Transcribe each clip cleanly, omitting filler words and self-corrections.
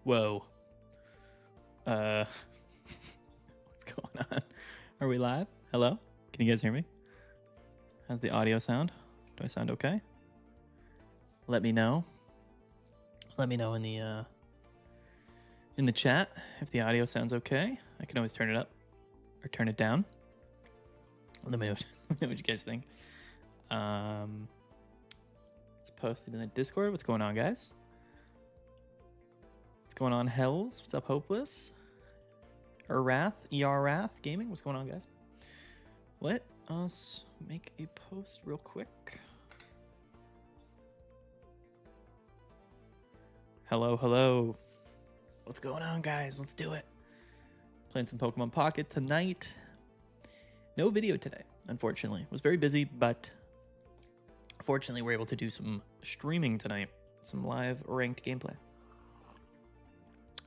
Whoa. What's going on? Are we live? Hello? Can you guys hear me? How's the audio sound? Do I sound okay? Let me know. Let me know in the chat if the audio sounds okay. I can always turn it up or turn it down. Let me know what you guys think. It's posted in the Discord. What's going on, guys? What's going on, Hells? What's up, Hopeless? Wrath Gaming. What's going on, guys? Let us make a post real quick. Hello, hello. What's going on, guys? Let's do it. Playing some Pokemon Pocket tonight. No video today, unfortunately. Was very busy, but fortunately we're able to do some streaming tonight. Some live ranked gameplay.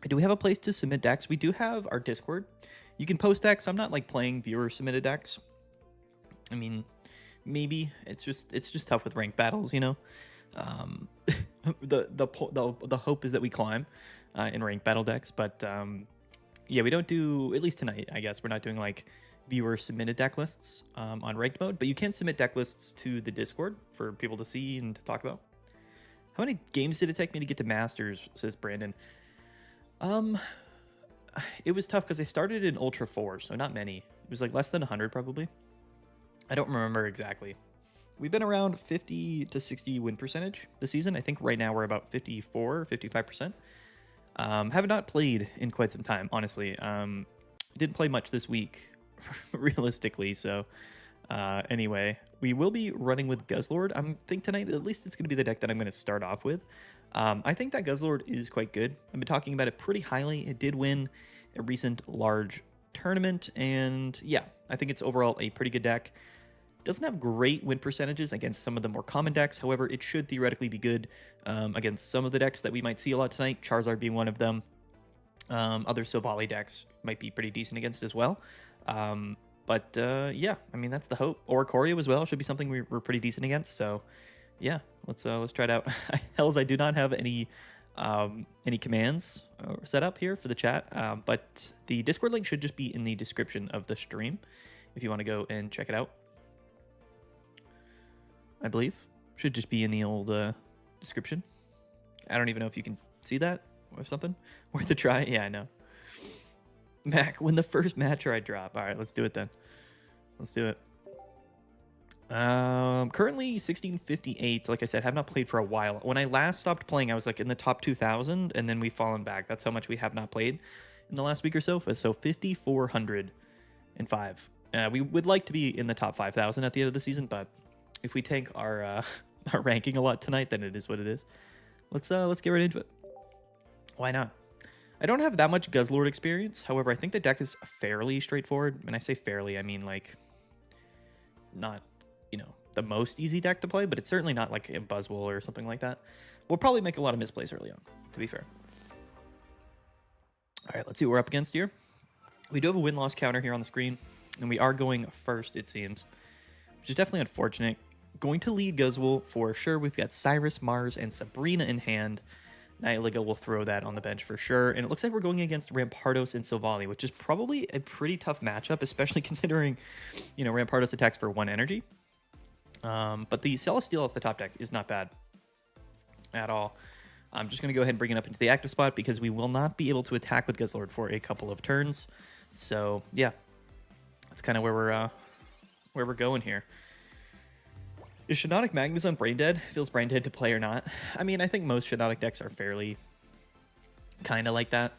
Do we have a place to submit decks? We do have our Discord. You can post decks. I'm not like playing viewer submitted decks. I mean, maybe it's just tough with ranked battles, you know. The hope is that we climb in ranked battle decks, but yeah, we don't do, at least tonight, I guess we're not doing like viewer submitted deck lists on ranked mode, but you can submit deck lists to the Discord for people to see and to talk about. How many games did it take me to get to Masters, says Brandon? It was tough because I started in Ultra 4, so not many. It was like less than 100 probably. I don't remember exactly. We've been around 50 to 60 win percentage this season. I think right now we're about 54, 55%. Have not played in quite some time, honestly. Didn't play much this week, realistically, so anyway. We will be running with Guzzlord. I think tonight, at least it's going to be the deck that I'm going to start off with. I think that Guzzlord is quite good. I've been talking about it pretty highly. It did win a recent large tournament, and yeah, I think it's overall a pretty good deck. Doesn't have great win percentages against some of the more common decks. However, it should theoretically be good against some of the decks that we might see a lot tonight, Charizard being one of them. Other Silvally decks might be pretty decent against as well. But yeah, I mean, that's the hope. Oricorio as well should be something we're pretty decent against. So yeah, let's try it out. Hells, I do not have any commands set up here for the chat, but the Discord link should just be in the description of the stream if you want to go and check it out. I believe should just be in the old description. I don't even know if you can see that or something. Worth a try. Yeah, I know. Mac, when the first match I drop. All right, let's do it then. Let's do it. Currently 1658. Like I said, have not played for a while. When I last stopped playing, I was like in the top 2,000, and then we've fallen back. That's how much we have not played in the last week or so. So 5,405. We would like to be in the top 5,000 at the end of the season, but if we tank our our ranking a lot tonight, then it is what it is. Let's get right into it. Why not? I don't have that much Guzzlord experience. However, I think the deck is fairly straightforward. When I say fairly, I mean like not, you know, the most easy deck to play, but it's certainly not like a Buzzwool or something like that. We'll probably make a lot of misplays early on, to be fair. All right, let's see what we're up against here. We do have a win-loss counter here on the screen, and we are going first, it seems, which is definitely unfortunate. Going to lead Buzzwool for sure. We've got Cyrus, Mars, and Sabrina in hand. Nihiliga will throw that on the bench for sure. And it looks like we're going against Rampardos and Silvally, which is probably a pretty tough matchup, especially considering, you know, Rampardos attacks for 1 energy. But the Celesteal off the top deck is not bad at all. I'm just going to go ahead and bring it up into the active spot because we will not be able to attack with Guzzlord for a couple of turns. So yeah, that's kind of where we're going here. Is Shinotic Magnezone brain dead? Feels brain dead to play or not? I mean, I think most Shinotic decks are fairly kind of like that.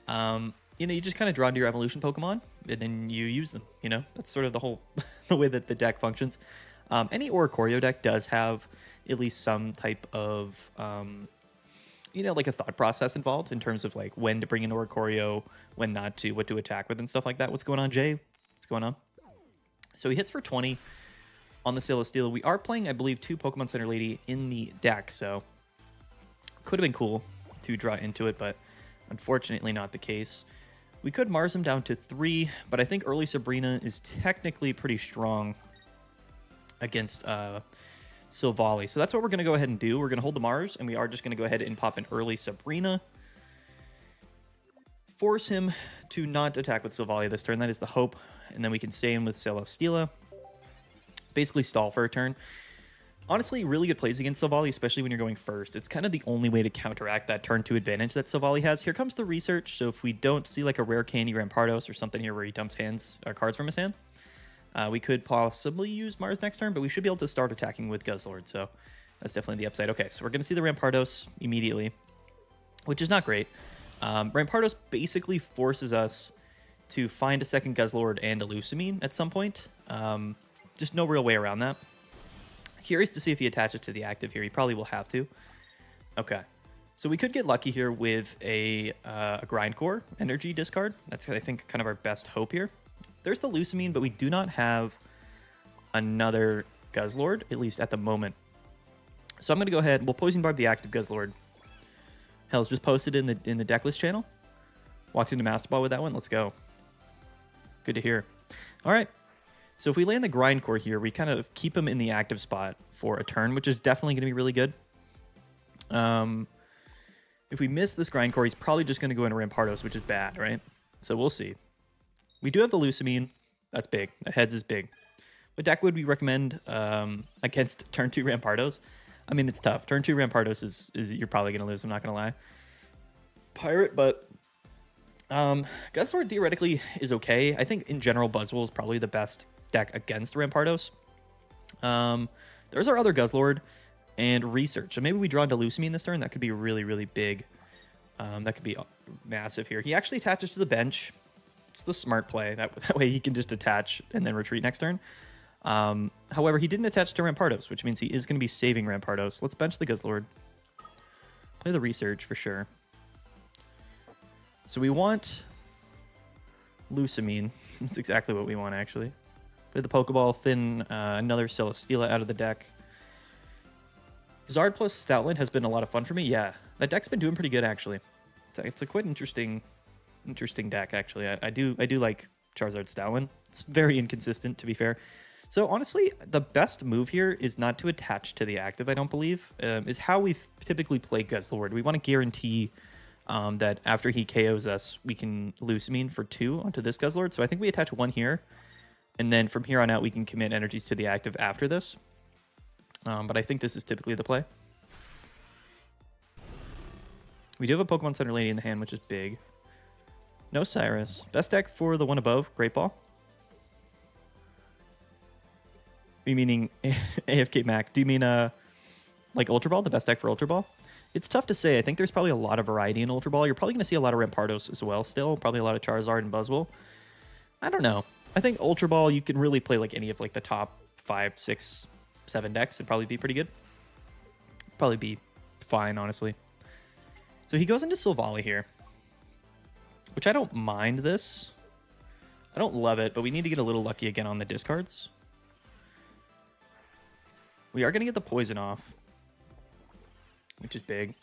You know, you just kind of draw into your evolution Pokemon and then you use them. You know, that's sort of the whole the way that the deck functions. Any Oricorio deck does have at least some type of you know, like a thought process involved in terms of like when to bring in Oricorio, when not to, what to attack with, and stuff like that. What's going on, Jay? What's going on? So he hits for 20. On the Celesteal, we are playing, I believe, 2 Pokemon Center Lady in the deck, so could have been cool to draw into it, but unfortunately not the case. We could Mars him down to 3, but I think early Sabrina is technically pretty strong against Silvally. So that's what we're going to go ahead and do. We're going to hold the Mars, and we are just going to go ahead and pop an early Sabrina. force him to not attack with Silvally this turn. That is the hope. And then we can stay in with Celesteela. Basically stall for a turn. Honestly, really good plays against Silvally, especially when you're going first. It's kind of the only way to counteract that turn 2 advantage that Silvally has. Here comes the research. So if we don't see like a rare candy Rampardos or something here where he dumps cards from his hand, we could possibly use Mars next turn, but we should be able to start attacking with Guzzlord. So that's definitely the upside. Okay, so we're going to see the Rampardos immediately, which is not great. Rampardos basically forces us to find a second Guzzlord and a Lusamine at some point. Just no real way around that. Curious to see if he attaches to the active here. He probably will have to. Okay. So we could get lucky here with a Grindcore energy discard. That's, I think, kind of our best hope here. There's the Lusamine, but we do not have another Guzzlord, at least at the moment. So I'm going to go ahead. We'll Poison Barb the active Guzzlord. Hell's just posted in the Decklist channel. Walked into Master Ball with that one. Let's go. Good to hear. All right. So if we land the Grindcore here, we kind of keep him in the active spot for a turn, which is definitely going to be really good. If we miss this Grindcore, he's probably just going to go into Rampardos, which is bad, right? So we'll see. We do have the Lusamine. That's big. That heads is big. What deck would we recommend against turn 2 Rampardos? I mean, it's tough. Turn 2 Rampardos is you're probably going to lose, I'm not going to lie. Pirate, but Guzzlord theoretically is okay. I think in general, Buzzwool is probably the best deck against Rampardos. There's our other Guzzlord and Research. So maybe we draw into Lusamine this turn. That could be really, really big. That could be massive here. He actually attaches to the bench. It's the smart play. That way he can just attach and then retreat next turn. However, he didn't attach to Rampardos, which means he is going to be saving Rampardos. Let's bench the Guzzlord. Play the Research for sure. So we want Lusamine. That's exactly what we want, actually. Play the Pokeball, thin another Celesteela out of the deck. Zard plus Stoutland has been a lot of fun for me. Yeah, that deck's been doing pretty good, actually. It's a quite interesting deck, actually. I do like Charizard Stoutland. It's very inconsistent, to be fair. So honestly, the best move here is not to attach to the active, I don't believe, is how we typically play Guzzlord. We want to guarantee that after he KOs us, we can Lusamine for 2 onto this Guzzlord. So I think we attach 1 here, and then from here on out, we can commit energies to the active after this. But I think this is typically the play. We do have a Pokemon Center Lady in the hand, which is big. No Cyrus. Best deck for the one above, Great Ball. Are you meaning AFK Mac? Do you mean like Ultra Ball, the best deck for Ultra Ball? It's tough to say. I think there's probably a lot of variety in Ultra Ball. You're probably going to see a lot of Rampardos as well still. Probably a lot of Charizard and Buzzwool. I don't know. I think Ultra Ball, you can really play like any of like the top 5, 6, 7 decks. It'd probably be pretty good. Probably be fine, honestly. So he goes into Silvally here, which I don't mind this. I don't love it, but we need to get a little lucky again on the discards. We are going to get the poison off, which is big.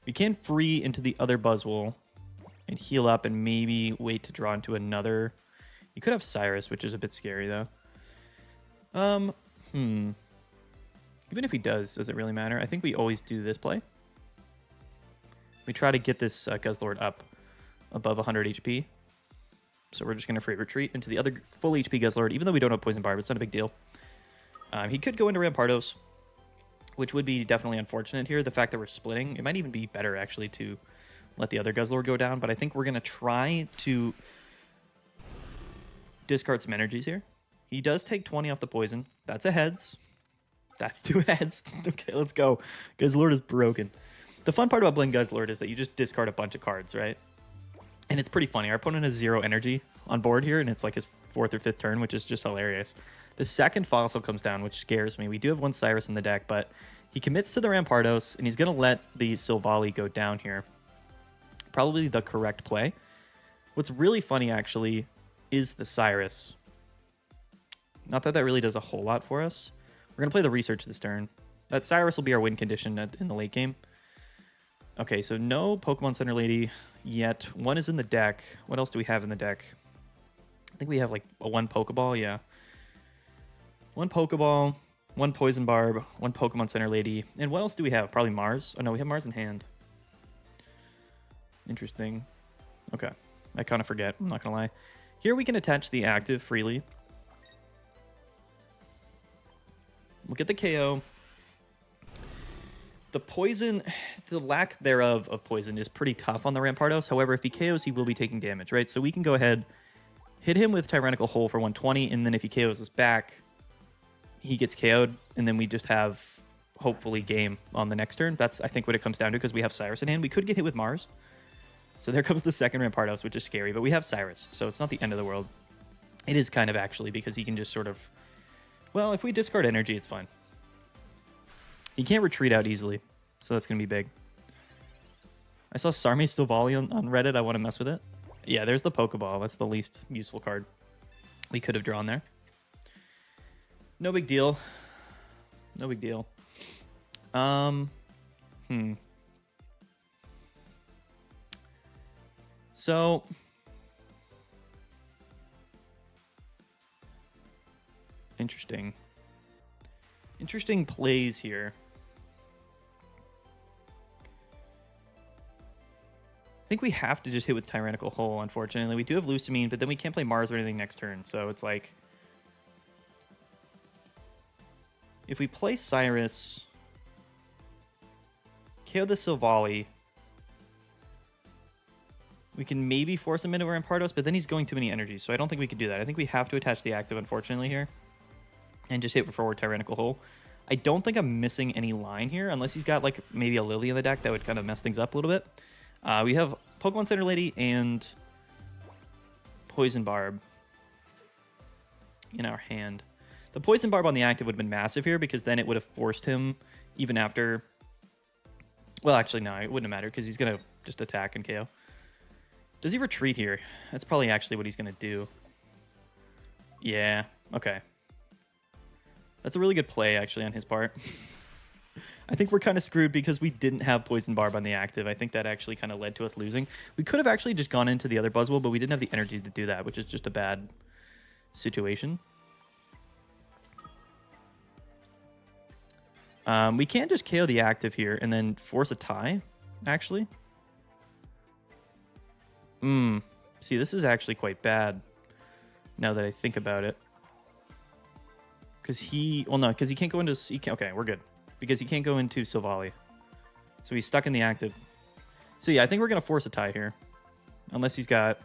We can free into the other Buzzwool and heal up and maybe wait to draw into another. You could have Cyrus, which is a bit scary, though. Even if he does it really matter? I think we always do this play. We try to get this Guzzlord up above 100 HP. So we're just going to free retreat into the other full HP Guzzlord. Even though we don't have Poison Barb, it's not a big deal. He could go into Rampardos, which would be definitely unfortunate here. The fact that we're splitting, it might even be better, actually, to let the other Guzzlord go down. But I think we're going to try to discard some energies here. He does take 20 off the poison. That's a heads. That's 2 heads. Okay, let's go. Guzzlord is broken. The fun part about playing Guzzlord is that you just discard a bunch of cards, right? And it's pretty funny. Our opponent has 0 energy on board here, and it's like his 4th or 5th turn, which is just hilarious. The second Fossil comes down, which scares me. We do have 1 Cyrus in the deck, but he commits to the Rampardos, and he's going to let the Silvally go down here. Probably the correct play. What's really funny, actually, is the Cyrus. Not that that really does a whole lot for us. We're going to play the Research this turn. That Cyrus will be our win condition in the late game. Okay, so no Pokemon Center Lady yet. 1 is in the deck. What else do we have in the deck? I think we have like a 1 Pokeball, yeah. 1 Pokeball, 1 Poison Barb, 1 Pokemon Center Lady. And what else do we have? Probably Mars. Oh no, we have Mars in hand. Interesting. Okay. I kind of forget. I'm not going to lie. Here we can attach the active freely. We'll get the KO. The poison, the lack thereof of poison is pretty tough on the Rampardos. However, if he KOs, he will be taking damage, right? So we can go ahead, hit him with Tyrannical Hole for 120, and then if he KOs us back, he gets KO'd, and then we just have, hopefully, game on the next turn. That's, I think, what it comes down to, because we have Cyrus in hand. We could get hit with Mars. So there comes the second Rampardos, which is scary, but we have Cyrus, so it's not the end of the world. It is kind of, actually, because he can just sort of... Well, if we discard energy, it's fine. He can't retreat out easily, so that's going to be big. I saw Sarmi still volley on Reddit. I want to mess with it. Yeah, there's the Pokeball. That's the least useful card we could have drawn there. No big deal. No big deal. So... Interesting. Interesting plays here. I think we have to just hit with Tyrannical Hole, unfortunately. We do have Lucamine, but then we can't play Mars or anything next turn, so it's like... If we play Cyrus... KO the Silvally... We can maybe force him into Rampardos, but then he's going too many energies, so I don't think we could do that. I think we have to attach the active, unfortunately, here. And just hit forward Tyrannical Hole. I don't think I'm missing any line here, unless he's got, like, maybe a Lily in the deck that would kind of mess things up a little bit. We have Pokemon Center Lady and Poison Barb in our hand. The Poison Barb on the active would have been massive here, because then it would have forced him even after... Well, actually, no, it wouldn't have mattered, because he's going to just attack and KO. Does he retreat here? That's probably actually what he's going to do. Yeah, okay. That's a really good play, actually, on his part. I think we're kind of screwed because we didn't have Poison Barb on the active. I think that actually kind of led to us losing. We could have actually just gone into the other Buzzwool, but we didn't have the energy to do that, which is just a bad situation. We can't just KO the active here and then force a tie, actually. See, this is actually quite bad now that I think about it. Because he... Well, no, because he can't go into... Okay, we're good. Because he can't go into Silvally. So he's stuck in the active. So yeah, I think we're going to force a tie here. Unless he's got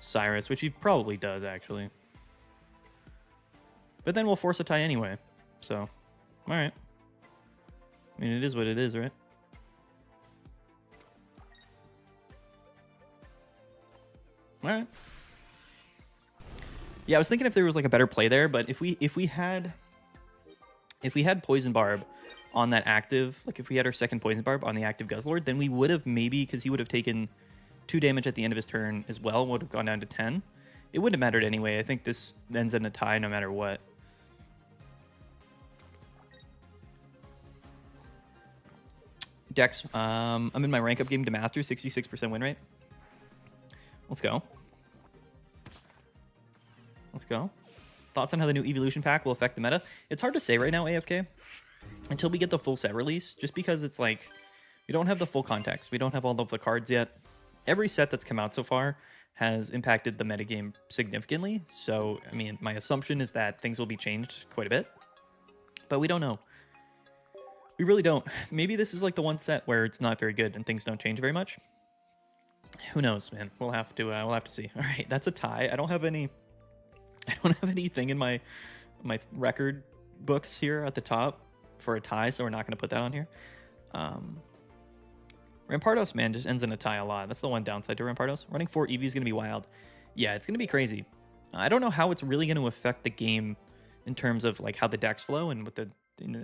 Cyrus, which he probably does, actually. But then we'll force a tie anyway. So, alright. I mean, it is what it is, right? Alright. Yeah, I was thinking if there was like a better play there, but if we had Poison Barb on that active, like if we had our second Poison Barb on the active Guzzlord, then we would have maybe, because he would have taken 2 damage at the end of his turn as well, would have gone down to 10. It wouldn't have mattered anyway. I think this ends in a tie no matter what. Dex, I'm in my rank up game to Master, 66% win rate. Let's go. Let's go. Thoughts on how the new evolution pack will affect the meta? It's hard to say right now, AFK, until we get the full set release, just because it's like, we don't have the full context. We don't have all of the cards yet. Every set that's come out so far has impacted the metagame significantly. So, I mean, my assumption is that things will be changed quite a bit, but we don't know. We really don't. Maybe this is like the one set where it's not very good and things don't change very much. Who knows, man? We'll have to see. All right, that's a tie. I don't have anything in my record books here at the top for a tie, so we're not going to put that on here. Rampardos, man, just ends in a tie a lot. That's the one downside to Rampardos. Running 4 EV is going to be wild. Yeah, it's going to be crazy. I don't know how it's really going to affect the game in terms of like how the decks flow and what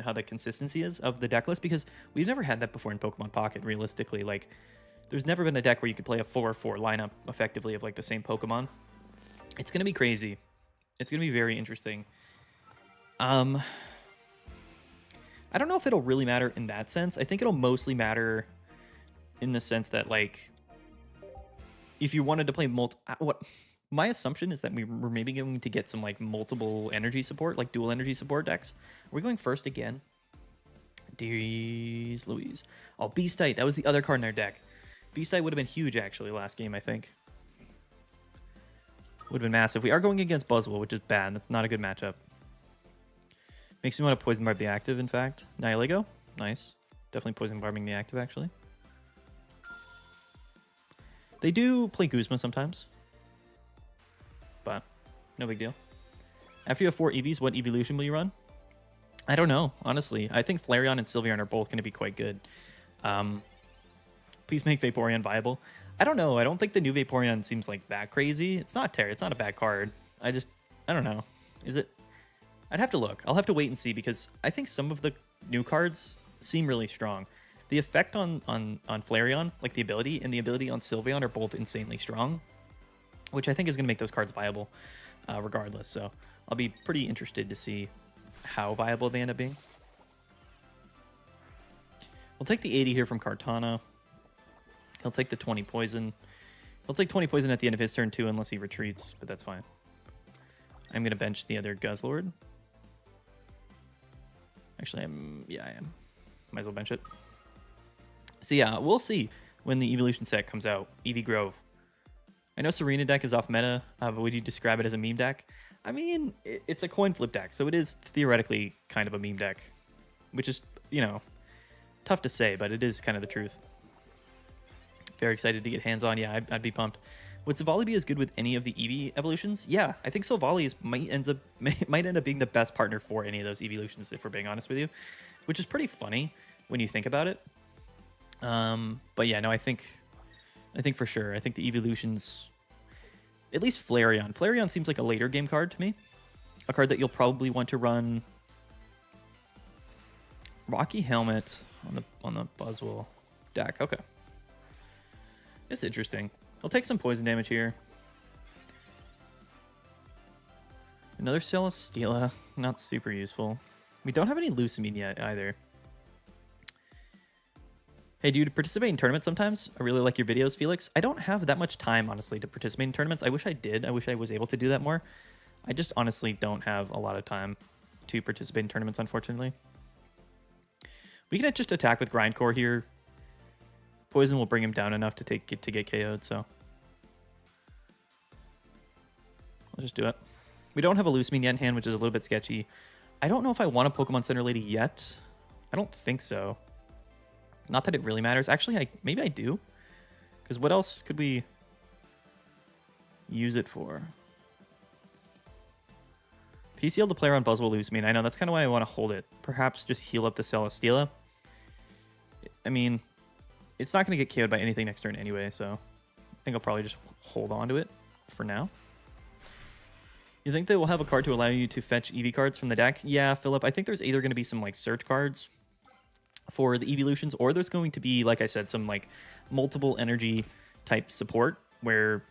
how the consistency is of the deck list, because we've never had that before in Pokemon Pocket, realistically. Like, there's never been a deck where you could play a 4-4 lineup effectively of like the same Pokemon. It's going to be crazy. It's going to be very interesting. I don't know if it'll really matter in that sense. I think it'll mostly matter in the sense that, like, if you wanted to play my assumption is that we're maybe going to get some like multiple energy support, like dual energy support decks. Are we going first again? Dears Louise. Oh, Beastite. That was the other card in our deck. Beasteye would have been huge, actually, last game, I think. Would have been massive. We are going against Buzzwool, which is bad. That's not a good matchup. Makes me want to Poison Barb the active, in fact. Nihilego. Nice. Definitely Poison Barbing the active, actually. They do play Guzma sometimes. But no big deal. After you have 4 EVs, what evolution will you run? I don't know, honestly. I think Flareon and Sylveon are both going to be quite good. Please make Vaporeon viable. I don't know. I don't think the new Vaporeon seems like that crazy. It's not terrible. It's not a bad card. I don't know. Is it? I'd have to look. I'll have to wait and see because I think some of the new cards seem really strong. The effect on Flareon, like the ability, and the ability on Sylveon are both insanely strong, which I think is going to make those cards viable regardless. So I'll be pretty interested to see how viable they end up being. We'll take the 80 here from Kartana. He'll take the 20 poison. He'll take 20 poison at the end of his turn too, unless he retreats, but that's fine. I'm going to bench the other Guzzlord. Actually, I am. Might as well bench it. So yeah, we'll see when the evolution set comes out. Eevee Grove. I know Serena deck is off meta, but would you describe it as a meme deck? I mean, it's a coin flip deck, so it is theoretically kind of a meme deck, which is, you know, tough to say, but it is kind of the truth. Very excited to get hands on. Yeah, I'd be pumped. Would Savali be as good with any of the Eevee evolutions? Yeah, I think Savali might end up being the best partner for any of those evolutions, if we're being honest with you, which is pretty funny when you think about it. But yeah, no, I think for sure. I think the evolutions, at least Flareon. Flareon seems like a later game card to me. A card that you'll probably want to run Rocky Helmet on the Buzzwool deck. Okay. It's interesting. I'll take some poison damage here. Another Celesteela. Not super useful. We don't have any Lucamine yet either. Hey, do you participate in tournaments sometimes? I really like your videos, Felix. I don't have that much time, honestly, to participate in tournaments. I wish I did. I wish I was able to do that more. I just honestly don't have a lot of time to participate in tournaments, unfortunately. We can just attack with Grindcore here. Poison will bring him down enough to get KO'd, so I'll just do it. We don't have a Lucamine yet in hand, which is a little bit sketchy. I don't know if I want a Pokemon Center Lady yet. I don't think so. Not that it really matters. Actually, maybe I do. Because what else could we use it for? PCL to player on Buzzwool Lucamine. I know, that's kind of why I want to hold it. Perhaps just heal up the Celesteela. I mean, it's not going to get KO'd by anything next turn anyway, so I think I'll probably just hold on to it for now. You think they will have a card to allow you to fetch EV cards from the deck? Yeah, Philip. I think there's either going to be some like search cards for the evolutions, or there's going to be, like I said, some like multiple energy type support where,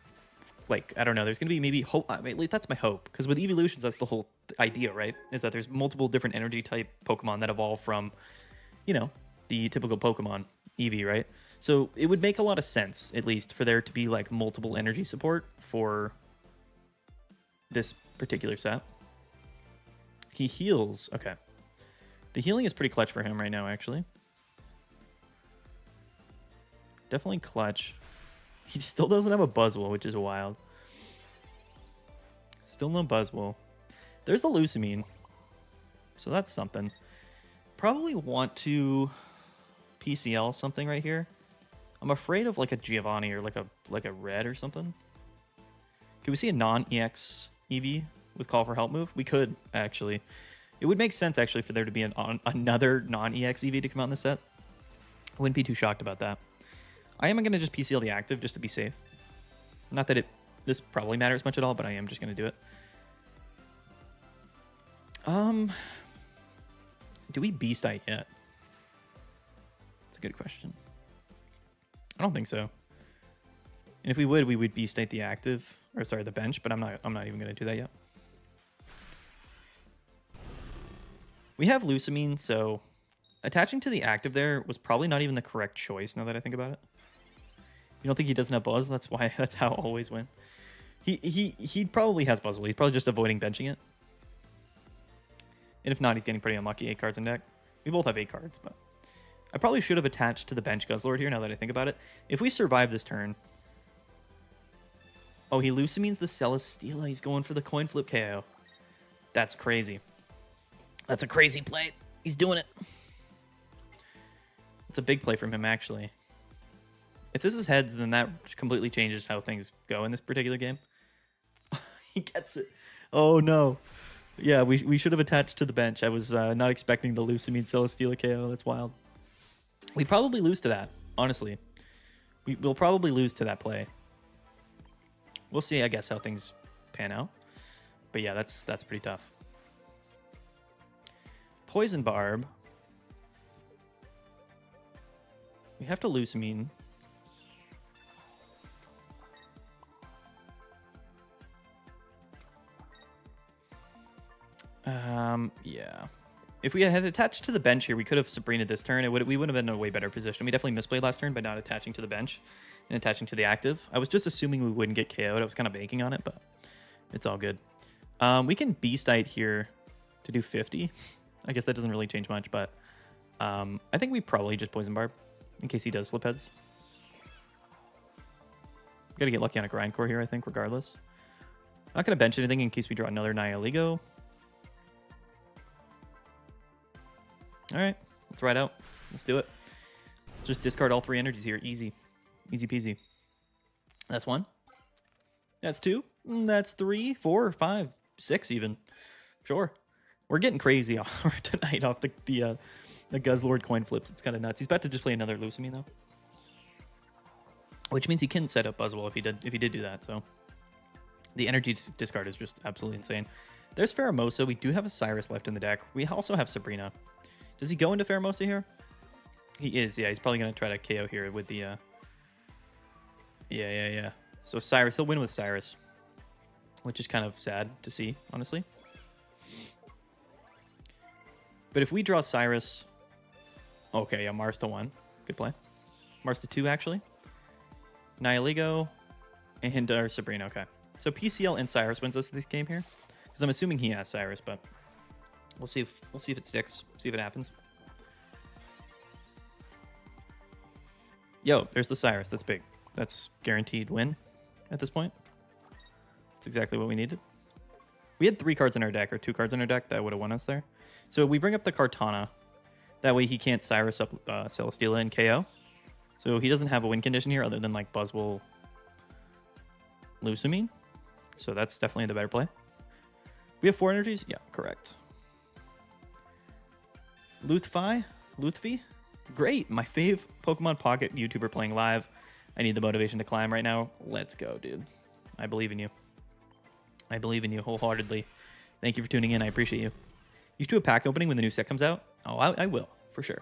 like, I don't know, there's going to be maybe hope. I mean, at least that's my hope, because with evolutions, that's the whole idea, right? Is that there's multiple different energy type Pokemon that evolve from, you know, the typical Pokemon Eevee, right? So it would make a lot of sense, at least, for there to be like multiple energy support for this particular set. He heals. Okay. The healing is pretty clutch for him right now, actually. Definitely clutch. He still doesn't have a Buzzwool, which is wild. Still no Buzzwool. There's the Lucamine. So that's something. Probably want to PCL something right here. I'm afraid of like a Giovanni or like a red or something. Can we see a non-EX EV with Call for Help move? We could, actually. It would make sense, actually, for there to be another non-EX EV to come out in the set. I wouldn't be too shocked about that. I am going to just PCL the active just to be safe. Not that this probably matters much at all, but I am just going to do it. Do we Beastite yet? That's a good question. I don't think so. And if we would Beastite the active, or sorry, the bench, but I'm not even going to do that yet. We have Lucamine, so attaching to the active there was probably not even the correct choice, now that I think about it. You don't think he doesn't have Buzz? That's how it always went. He probably has Buzzwool. He's probably just avoiding benching it. And if not, he's getting pretty unlucky. 8 cards in deck. We both have 8 cards, but I probably should have attached to the bench Guzzlord here, now that I think about it. If we survive this turn... Oh, he Lucamines the Celesteela. He's going for the coin flip KO. That's crazy. That's a crazy play. He's doing it. It's a big play from him, actually. If this is heads, then that completely changes how things go in this particular game. He gets it. Oh, no. Yeah, we should have attached to the bench. I was not expecting the Lucamine Celesteela KO. That's wild. We'd probably lose to that, honestly. We'll probably lose to that play. We'll see, I guess, how things pan out. But yeah, that's pretty tough. Poison Barb. We have to Lucamine. Yeah. If we had attached to the bench here, we could have Sabrina this turn. We would have been in a way better position. We definitely misplayed last turn by not attaching to the bench and attaching to the active. I was just assuming we wouldn't get KO'd. I was kind of banking on it, but it's all good. We can Beastite here to do 50. I guess that doesn't really change much, but I think we probably just Poison Barb in case he does flip heads. Gotta get lucky on a Grindcore here, I think, regardless. Not gonna bench anything in case we draw another Nihilego. All right, let's ride out. Let's do it. Let's just discard all 3 energies here. Easy. Easy peasy. That's 1. That's 2. That's 3, 4, 5, 6 even. Sure. We're getting crazy tonight off the Guzzlord coin flips. It's kind of nuts. He's about to just play another Lucamine, though. Which means he can set up Buzzwool if he did do that, so. The energy discard is just absolutely insane. There's Pheromosa. We do have a Cyrus left in the deck. We also have Sabrina. Does he go into Pheromosa here? He is, yeah. He's probably going to try to KO here with the... Yeah. So Cyrus, he'll win with Cyrus. Which is kind of sad to see, honestly. But if we draw Cyrus... Okay, yeah, Mars to 1. Good play. Mars to 2, actually. Nihilego and Sabrina, okay. So PCL and Cyrus wins us this game here. Because I'm assuming he has Cyrus, but... We'll see if it sticks. See if it happens. Yo, there's the Cyrus. That's big. That's guaranteed win at this point. That's exactly what we needed. We had 3 cards in our deck, or 2 cards in our deck that would have won us there. So we bring up the Kartana. That way he can't Cyrus up Celesteela and KO. So he doesn't have a win condition here other than like Buzzwool Lucamine. So that's definitely the better play. We have 4 energies? Yeah, correct. Luthfi? Great. My fave Pokemon Pocket YouTuber playing live. I need the motivation to climb right now. Let's go, dude. I believe in you. I believe in you wholeheartedly. Thank you for tuning in. I appreciate you. You should do a pack opening when the new set comes out? Oh, I will, for sure.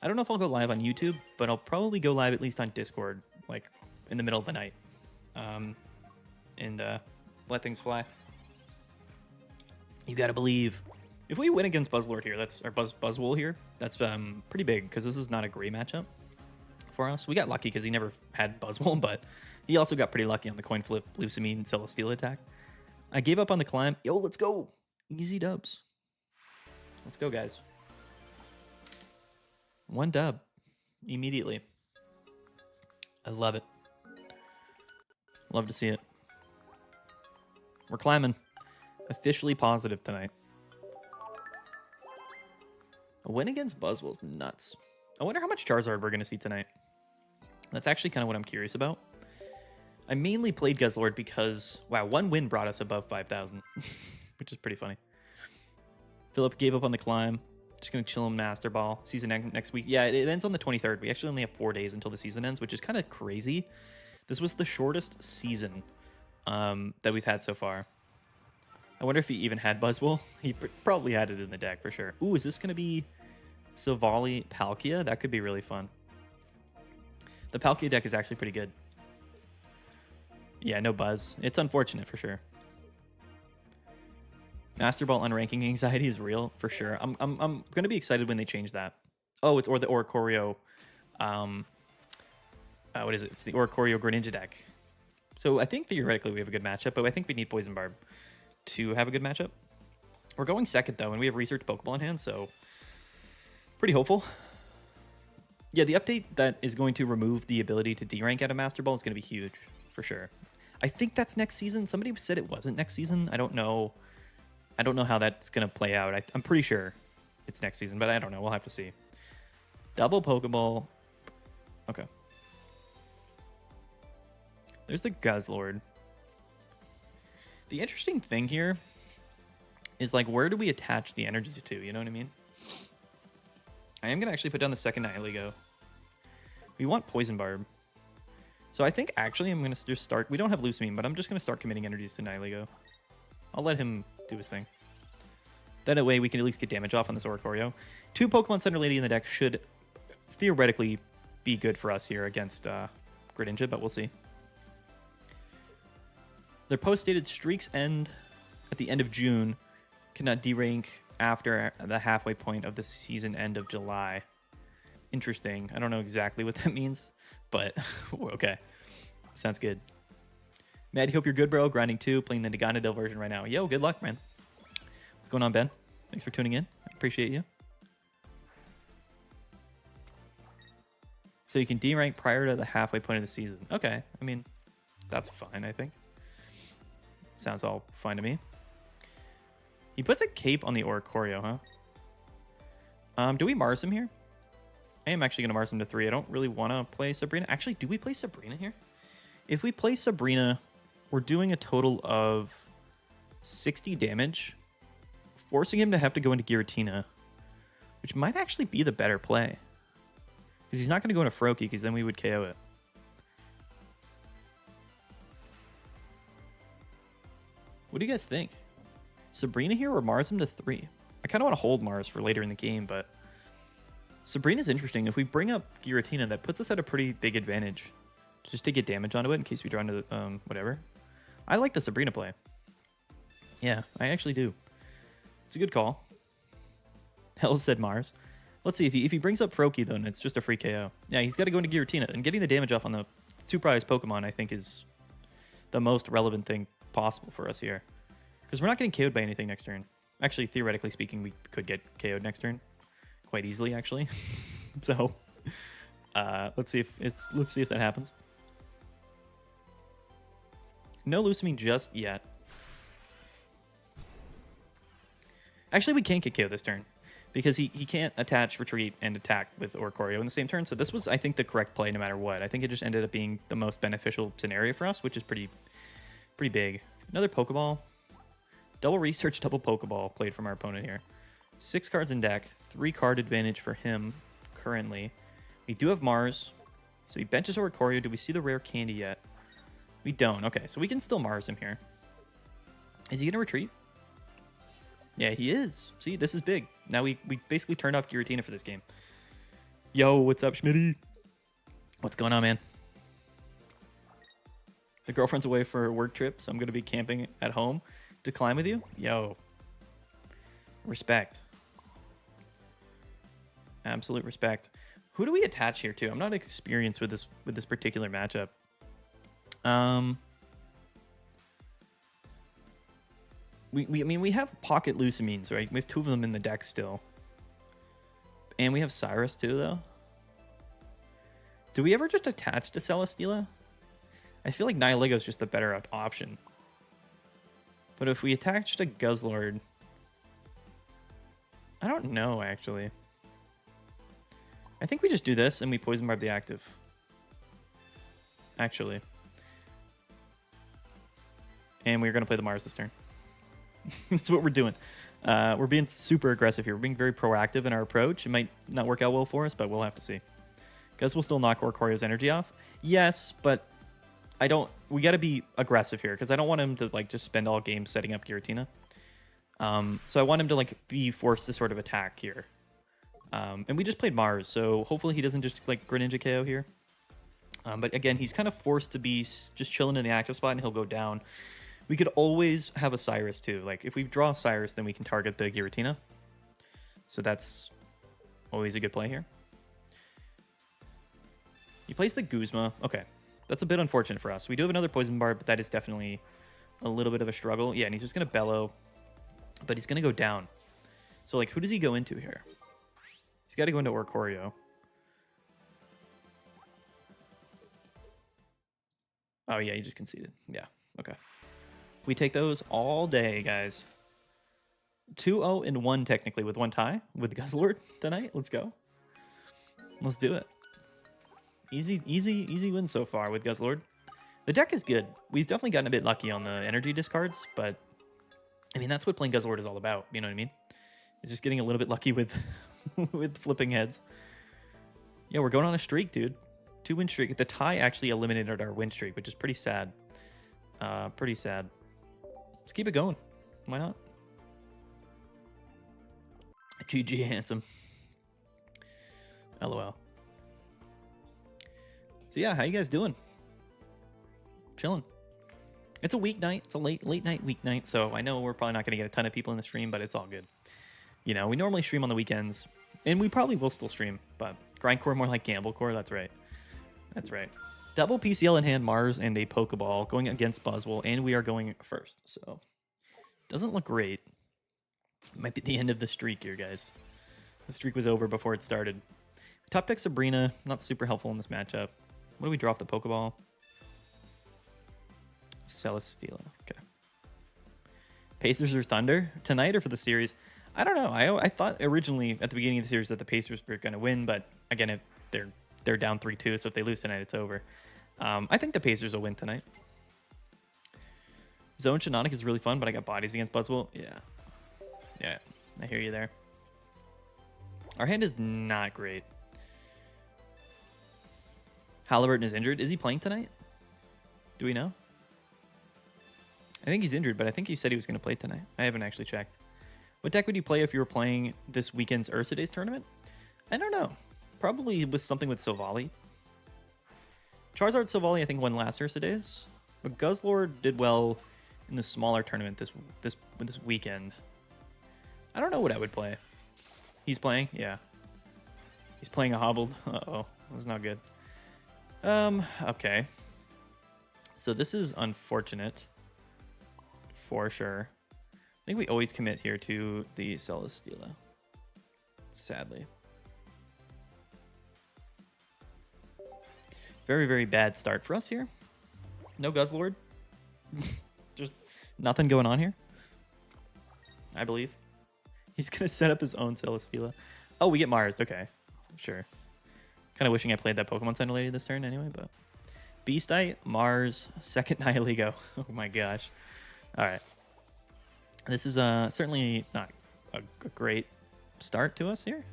I don't know if I'll go live on YouTube, but I'll probably go live at least on Discord, like in the middle of the night. And let things fly. You gotta believe. If we win against Buzzlord here, or Buzzwool here, that's pretty big because this is not a great matchup for us. We got lucky because he never had Buzzwool, but he also got pretty lucky on the coin flip Lucamine Celesteela attack. I gave up on the climb. Yo, let's go. Easy dubs. Let's go, guys. 1 dub immediately. I love it. Love to see it. We're climbing. Officially positive tonight. A win against Buzzwool is nuts. I wonder how much Charizard we're going to see tonight. That's actually kind of what I'm curious about. I mainly played Guzzlord because, wow, 1 win brought us above 5,000, which is pretty funny. Philip gave up on the climb. Just going to chill him Master Ball. Season next week. Yeah, it ends on the 23rd. We actually only have 4 days until the season ends, which is kind of crazy. This was the shortest season that we've had so far. I wonder if he even had Buzzwool. He probably had it in the deck for sure. Ooh, is this going to be Silvally Palkia? That could be really fun. The Palkia deck is actually pretty good. Yeah, no Buzz. It's unfortunate for sure. Master Ball unranking anxiety is real for sure. I'm going to be excited when they change that. Oh, it's the Oricorio. What is it? It's the Oricorio Greninja deck. So I think theoretically we have a good matchup, but I think we need Poison Barb to have a good matchup. We're going second though, and we have Research Pokeball in hand, so pretty hopeful. Yeah, the update that is going to remove the ability to D-rank out of Master Ball is going to be huge, for sure. I think that's next season. Somebody said it wasn't next season. I don't know. I don't know how that's going to play out. I'm pretty sure it's next season, but I don't know. We'll have to see. Double Pokeball. Okay. There's the Guzzlord. The interesting thing here is, like, where do we attach the energies to? You know what I mean? I am going to actually put down the second Nihilego. We want Poison Barb. So I think, actually, I'm going to just start... We don't have Lucamine, but I'm just going to start committing energies to Nihilego. I'll let him do his thing. That way, we can at least get damage off on this Oricorio. 2 Pokemon Center Lady in the deck should theoretically be good for us here against Greninja, but we'll see. Their post-stated streaks end at the end of June. Cannot derank after the halfway point of the season end of July. Interesting. I don't know exactly what that means, but okay. Sounds good. Matt, hope you're good, bro. Grinding 2, playing the Naganadel version right now. Yo, good luck, man. What's going on, Ben? Thanks for tuning in. I appreciate you. So you can derank prior to the halfway point of the season. Okay. I mean, that's fine, I think. Sounds all fine to me. He puts a cape on the Oricorio, huh? Do we Mars him here? I am actually going to Mars him to 3. I don't really want to play Sabrina. Actually, do we play Sabrina here? If we play Sabrina, we're doing a total of 60 damage, forcing him to have to go into Giratina, which might actually be the better play. Because he's not going to go into Froakie, because then we would KO it. What do you guys think? Sabrina here or Mars him to 3? I kind of want to hold Mars for later in the game, but Sabrina's interesting. If we bring up Giratina, that puts us at a pretty big advantage. Just to get damage onto it in case we draw into the, whatever. I like the Sabrina play. Yeah, I actually do. It's a good call. Hell said Mars. Let's see, if he brings up Froakie, then it's just a free KO. Yeah, he's got to go into Giratina, and getting the damage off on the 2 prize Pokemon, I think, is the most relevant thing possible for us here. Because we're not getting KO'd by anything next turn. Actually, theoretically speaking, we could get KO'd next turn. Quite easily, actually. So, let's see if that happens. No Lucamine just yet. Actually, we can't get KO this turn. Because he can't attach, retreat, and attack with Oricorio in the same turn. So this was, I think, the correct play no matter what. I think it just ended up being the most beneficial scenario for us, which is pretty big. Another Pokeball. Double research, double Pokeball played from our opponent here. 6 cards in deck. 3 card advantage for him currently. We do have Mars. So he benches Oricorio. Do we see the rare candy yet? We don't. Okay, so we can still Mars him here. Is he going to retreat? Yeah, he is. See, this is big. Now we basically turned off Giratina for this game. Yo, what's up, Schmitty? What's going on, man? The girlfriend's away for a work trip, so I'm going to be camping at home to climb with you. Yo. Respect. Absolute respect. Who do we attach here to? I'm not experienced with this particular matchup. I mean, we have pocket Lucamines, right? We have 2 of them in the deck still. And we have Cyrus too, though. Do we ever just attach to Celesteela? I feel like Nihilego is just the better option. But if we attach to Guzzlord... I don't know, actually. I think we just do this and we Poison Barb the active. Actually. And we're going to play the Mars this turn. That's what we're doing. We're being super aggressive here. We're being very proactive in our approach. It might not work out well for us, but we'll have to see. Guess we'll still knock Oricorio's energy off. Yes, but we got to be aggressive here because I don't want him to just spend all game setting up Giratina. So I want him to be forced to sort of attack here. And we just played Mars, so hopefully he doesn't just Greninja KO here. But again, he's kind of forced to be just chilling in the active spot and he'll go down. We could always have a Cyrus too. If we draw Cyrus, then we can target the Giratina. So that's always a good play here. He plays the Guzma. Okay. That's a bit unfortunate for us. We do have another Poison Barb, but that is definitely a little bit of a struggle. Yeah, and he's just going to Bellow, but he's going to go down. So, who does he go into here? He's got to go into Oricorio. Oh, yeah, you just conceded. Yeah, okay. We take those all day, guys. 2-0 and 1 technically with one tie with Guzzlord tonight. Let's go. Let's do it. Easy win so far with Guzzlord. The deck is good. We've definitely gotten a bit lucky on the energy discards, but I mean, that's what playing Guzzlord is all about. You know what I mean? It's just getting a little bit lucky with with flipping heads. Yeah, we're going on a streak, dude. 2-win streak. The tie actually eliminated our win streak, which is pretty sad. Pretty sad. Let's keep it going. Why not? GG, handsome. LOL. So yeah, how you guys doing? Chilling. It's a weeknight. It's a late night weeknight, so I know we're probably not going to get a ton of people in the stream, but it's all good. You know, we normally stream on the weekends, and we probably will still stream, but Grindcore more like Gamblecore, that's right. That's right. Double PCL in hand, Mars, and a Pokeball going against Buzzwool, and we are going first, so doesn't look great. Might be the end of the streak here, guys. The streak was over before it started. Top pick Sabrina, not super helpful in this matchup. What do we draw off the Pokeball? Celesteela. Okay. Pacers or Thunder tonight or for the series? I don't know. I thought originally at the beginning of the series that the Pacers were going to win, but again, if they're down 3-2, so if they lose tonight, it's over. I think the Pacers will win tonight. Zone Shinonic is really fun, but I got bodies against Buzzwool. Yeah, I hear you there. Our hand is not great. Halliburton is injured. Is he playing tonight? Do we know? I think he's injured, but I think you said he was going to play tonight. I haven't actually checked. What deck would you play if you were playing this weekend's Ursa Days tournament? I don't know. Probably with something with Silvally. Charizard Silvally, I think, won last Ursa Days. But Guzzlord did well in the smaller tournament this weekend. I don't know what I would play. He's playing? Yeah. He's playing a hobbled. Uh-oh. That's not good. Okay. So this is unfortunate. For sure. I think we always commit here to the Celesteela. Sadly. Very, very bad start for us here. No Guzzlord. Just nothing going on here. I believe. He's going to set up his own Celesteela. Oh, we get Mars. Okay. Sure. Kind of wishing I played that Pokemon Center Lady this turn anyway, but... Beastite, Mars, second Nihiligo. Oh my gosh. Alright. This is certainly not a great start to us here.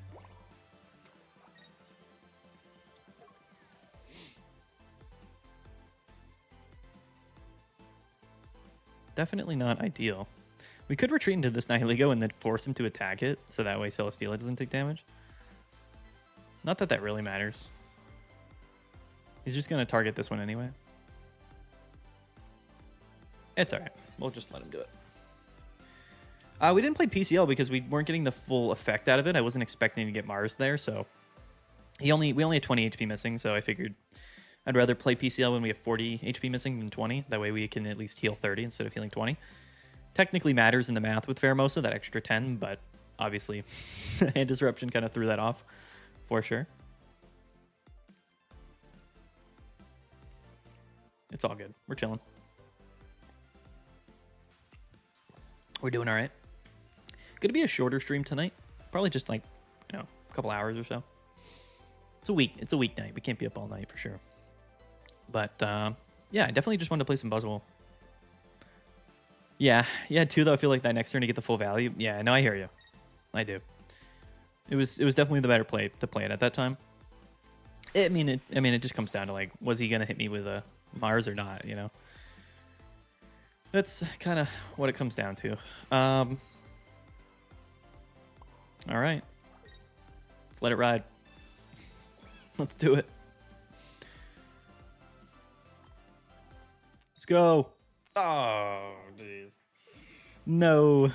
Definitely not ideal. We could retreat into this Nihiligo and then force him to attack it, so that way Celesteela doesn't take damage. Not that that really matters. He's just going to target this one anyway. It's alright. We'll just let him do it. We didn't play PCL because we weren't getting the full effect out of it. I wasn't expecting to get Mars there, so... we only had 20 HP missing, so I figured I'd rather play PCL when we have 40 HP missing than 20. That way we can at least heal 30 instead of healing 20. Technically matters in the math with Pheromosa, that extra 10, but obviously hand disruption kind of threw that off for sure. It's all good. We're chilling. We're doing all right. Gonna be a shorter stream tonight. Probably just like, you know, a couple hours or so. It's a weeknight. We can't be up all night for sure. But yeah, I definitely just wanted to play some Buzzwool. Yeah, too though. I feel like that next turn to get the full value. Yeah, no, I hear you. I do. It was definitely the better play to play it at that time. I mean, it just comes down to like, was he gonna hit me with a Mars or not? You know, that's kind of what it comes down to. All right, let's let it ride. Let's do it. Let's go. Oh, jeez. No.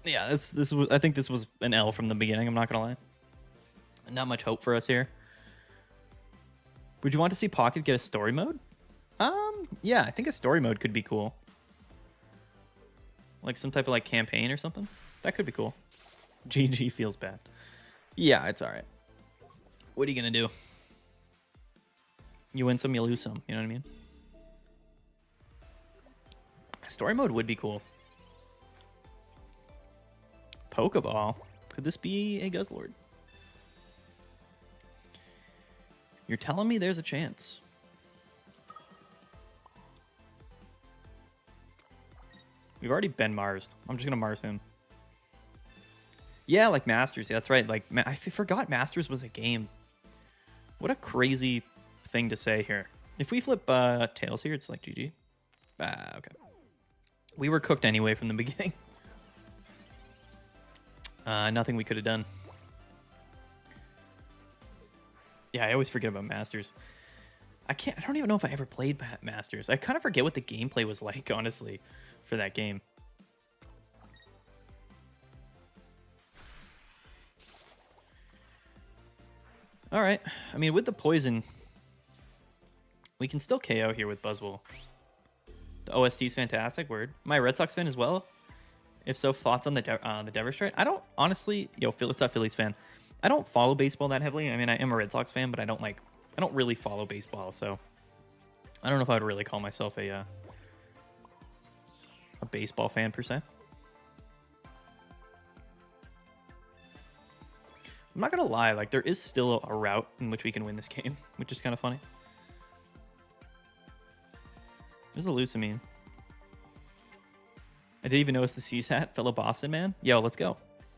Yeah, this was. I think this was an L from the beginning. I'm not gonna lie. Not much hope for us here. Would you want to see Pocket get a story mode? Yeah, I think a story mode could be cool. Like some type of like campaign or something. That could be cool. GG feels bad. Yeah, it's all right. What are you gonna do? You win some, you lose some. You know what I mean? Story mode would be cool. Pokeball. Could this be a Guzzlord? You're telling me there's a chance. We've already been Marsed. I'm just going to Mars him. Yeah, like Masters. Yeah, that's right. Like I forgot Masters was a game. What a crazy thing to say here. If we flip Tails here, it's like GG. Okay. We were cooked anyway from the beginning. Nothing we could have done. Yeah, I always forget about Masters. I don't even know if I ever played Masters. I kind of forget what the gameplay was like, honestly, for that game. All right. I mean, with the poison, we can still KO here with Buzzwool. The OST is fantastic. Word. Am I a Red Sox fan as well? If so, thoughts on the Devers trade? I don't honestly. What's up, Phillies fan? I don't follow baseball that heavily. I mean, I am a Red Sox fan, but I don't really follow baseball. So I don't know if I would really call myself a baseball fan per se. I'm not gonna lie, like there is still a route in which we can win this game, which is kind of funny. There's a Lucamine. I didn't even notice the CSAT, fellow Boston man. Yo, let's go.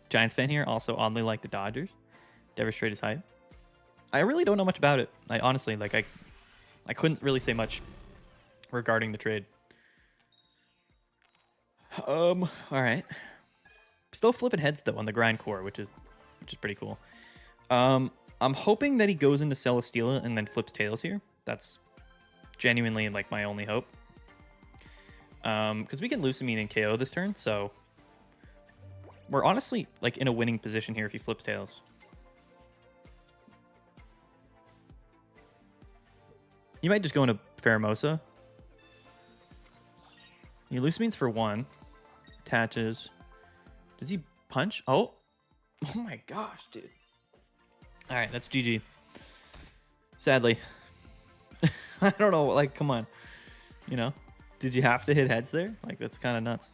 Giants fan here, also oddly like the Dodgers. Devers trade is hype. I really don't know much about it. I honestly, like I couldn't really say much regarding the trade. All right. Still flipping heads though on the grind core, which is pretty cool. I'm hoping that he goes into Celesteela and then flips Tails here. That's genuinely like my only hope. Because we can Lucamine and KO this turn, so we're honestly like in a winning position here if he flips Tails. You might just go into Pheromosa. He Lucamines for 1. Attaches. Does he punch? Oh my gosh, dude. All right, that's GG. Sadly. I don't know, like, come on. You know? Did you have to hit heads there? Like, that's kind of nuts.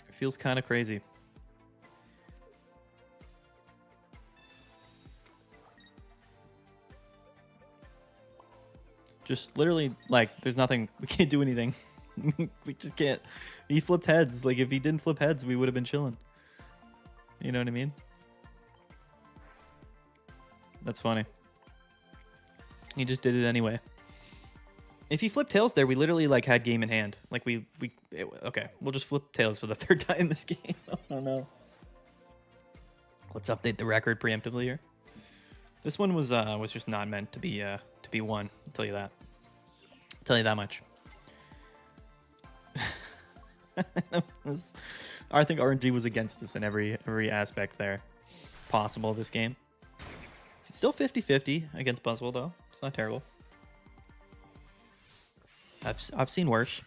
It feels kind of crazy. Just literally, like, there's nothing. We can't do anything. We just can't. He flipped heads. Like, if he didn't flip heads, we would have been chilling. You know what I mean? That's funny. He just did it anyway. If he flipped Tails there, we literally, like, had game in hand. Like, okay, we'll just flip Tails for the 3rd time this game. Oh, no. Let's update the record preemptively here. This one was just not meant to be won. I'll tell you that. I'll tell you that much. I think RNG was against us in every aspect there possible this game. It's still 50-50 against Buzzwool though. It's not terrible. I've seen worse.